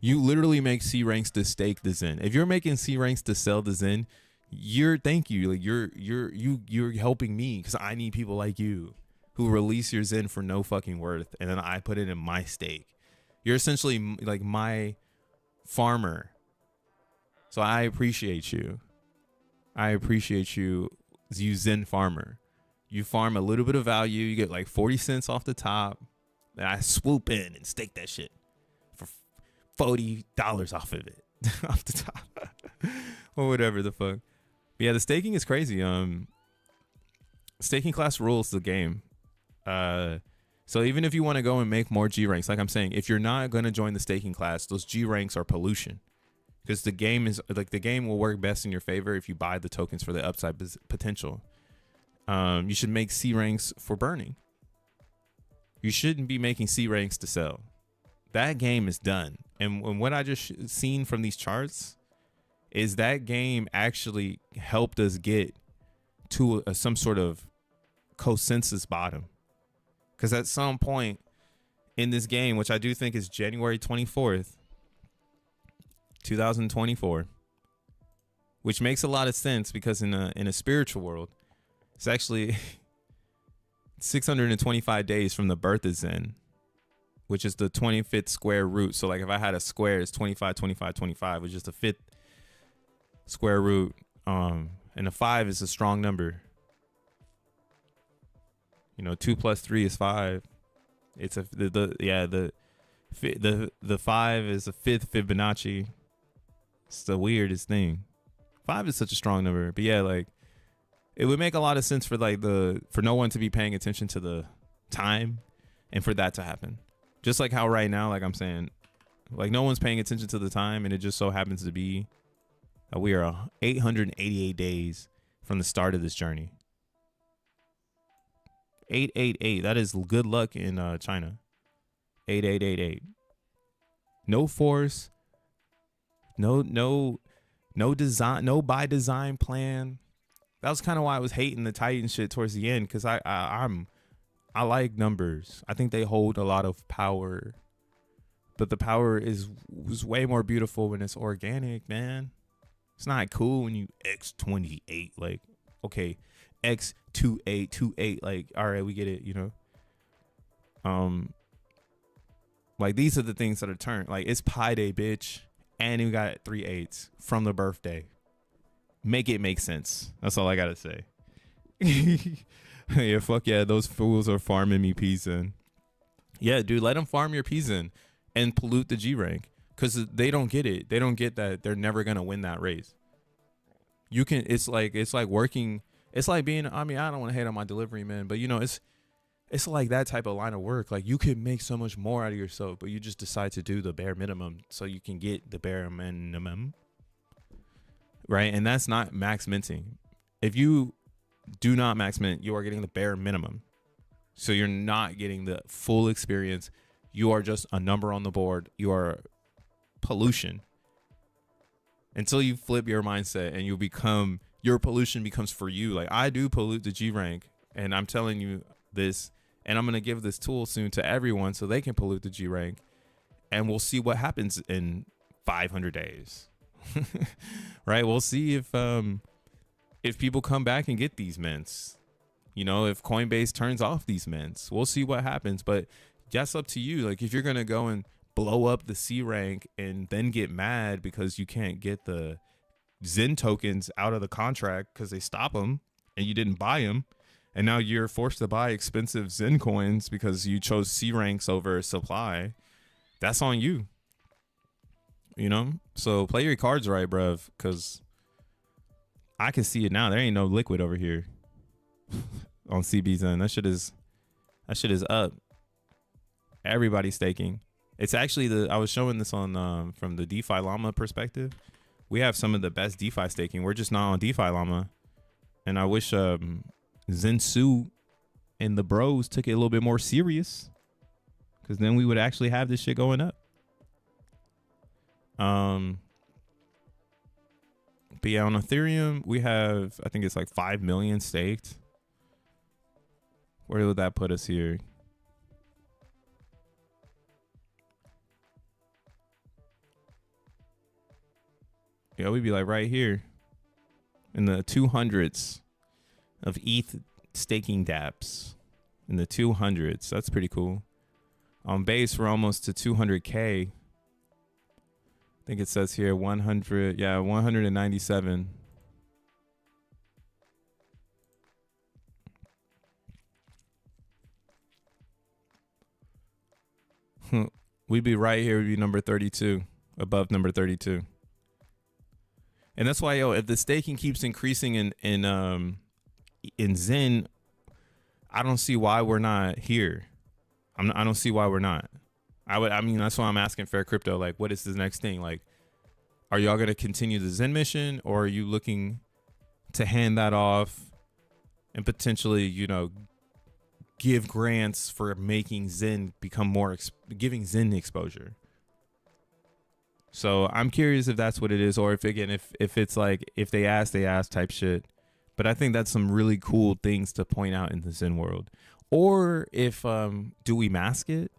You literally make C ranks to stake the Zen. If you're making C ranks to sell the Zen, thank you. Like you're helping me because I need people like you who release your Zen for no fucking worth, and then I put it in my stake. You're essentially like my farmer. So I appreciate you. You Zen farmer. You farm a little bit of value. You get like 40 cents off the top. And I swoop in and stake that shit for $40 off of it. Off the top. Or whatever the fuck. But yeah, the staking is crazy. Staking class rules the game. So even if you want to go and make more G ranks, like I'm saying, if you're not going to join the staking class, those G ranks are pollution. Because the game will work best in your favor if you buy the tokens for the upside potential. You should make C ranks for burning. You shouldn't be making C ranks to sell. That game is done. And what I just seen from these charts is that game actually helped us get to some sort of consensus bottom. Because at some point in this game, which I do think is January 24th, 2024, which makes a lot of sense because in a spiritual world, it's actually 625 days from the birth of Zen, which is the 25th square root. So like if I had a square, it's 25, 25, 25, which is the 5th square root. And a 5 is a strong number. 2 plus 3 is 5. It's the 5 is the 5th Fibonacci. It's the weirdest thing. 5 is such a strong number, but yeah, like it would make a lot of sense for for no one to be paying attention to the time and for that to happen. Just like how right now, like I'm saying, like no one's paying attention to the time, and it just so happens to be that we are 888 days from the start of this journey. 888. That is good luck in China. 8888. No force. No design. No by design plan. That was kind of why I was hating the Titan shit towards the end, because I like numbers. I think they hold a lot of power, but the power was way more beautiful when it's organic, man. It's not cool when you X28, like, okay, X2828, like, all right, we get it, like these are the things that are turned, like it's Pi Day, bitch, and you got 3 8s from the birthday. Make it make sense. That's all I gotta say. Yeah, fuck yeah, those fools are farming me peas in. Yeah, dude, let them farm your peas in and pollute the G rank, because they don't get it. They don't get that they're never gonna win that race. You can. It's like working. It's like being. I mean, I don't want to hate on my delivery man, but it's like that type of line of work. Like you can make so much more out of yourself, but you just decide to do the bare minimum so you can get the bare minimum. Right, and that's not max minting. If you do not max mint, you are getting the bare minimum. So you're not getting the full experience. You are just a number on the board. You are pollution. Until you flip your mindset and your pollution becomes for you. Like I do pollute the G rank, and I'm telling you this, and I'm going to give this tool soon to everyone so they can pollute the G rank, and we'll see what happens in 500 days. Right, we'll see if people come back and get these mints. If Coinbase turns off these mints, we'll see what happens. But that's up to you. Like if you're gonna go and blow up the C rank and then get mad because you can't get the Zen tokens out of the contract because they stop them and you didn't buy them, and now you're forced to buy expensive Zen coins because you chose C ranks over supply, that's on you. You know? So play your cards right, bruv, because I can see it now. There ain't no liquid over here on CBZen. That shit is up. Everybody's staking. It's actually I was showing this on from the DeFi Llama perspective. We have some of the best DeFi staking. We're just not on DeFi Llama. And I wish Zensu and the bros took it a little bit more serious, because then we would actually have this shit going up. But yeah, on Ethereum, we have, I think it's like 5 million staked. Where would that put us here? Yeah, we'd be like right here in the 200s of ETH staking dApps. In the 200s. That's pretty cool. On base, we're almost to 200K. I think it says here 100. Yeah, 197. We'd be right here. We'd be number 32, above number 32. And that's why, yo, if the staking keeps increasing in Zen, I don't see why we're not here. I don't see why we're not. I mean, that's why I'm asking Fair Crypto, like, what is the next thing? Like, are y'all going to continue the Zen mission, or are you looking to hand that off and potentially, you know, give grants for making Zen become more, giving Zen exposure? So I'm curious if that's what it is, or if, again, if it's like, if they ask type shit. But I think that's some really cool things to point out in the Zen world. Or if, do we mask it?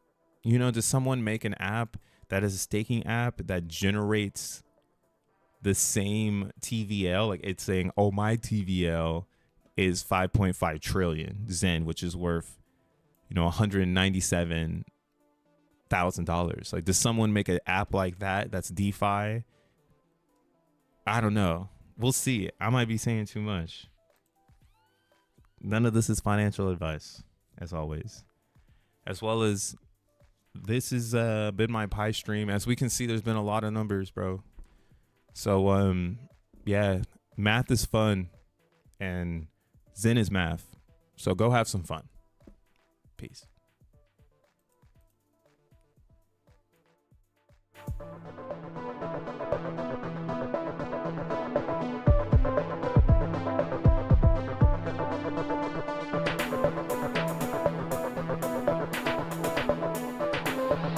You know, does someone make an app that is a staking app that generates the same TVL? Like it's saying, oh, my TVL is 5.5 trillion Zen, which is worth, you know, $197,000. Like, does someone make an app like that that's DeFi? I don't know. We'll see. I might be saying too much. None of this is financial advice, as always. As well as, this has been my pie stream. As we can see, there's been a lot of numbers, bro. So, yeah, math is fun, and Zen is math. So go have some fun. Peace.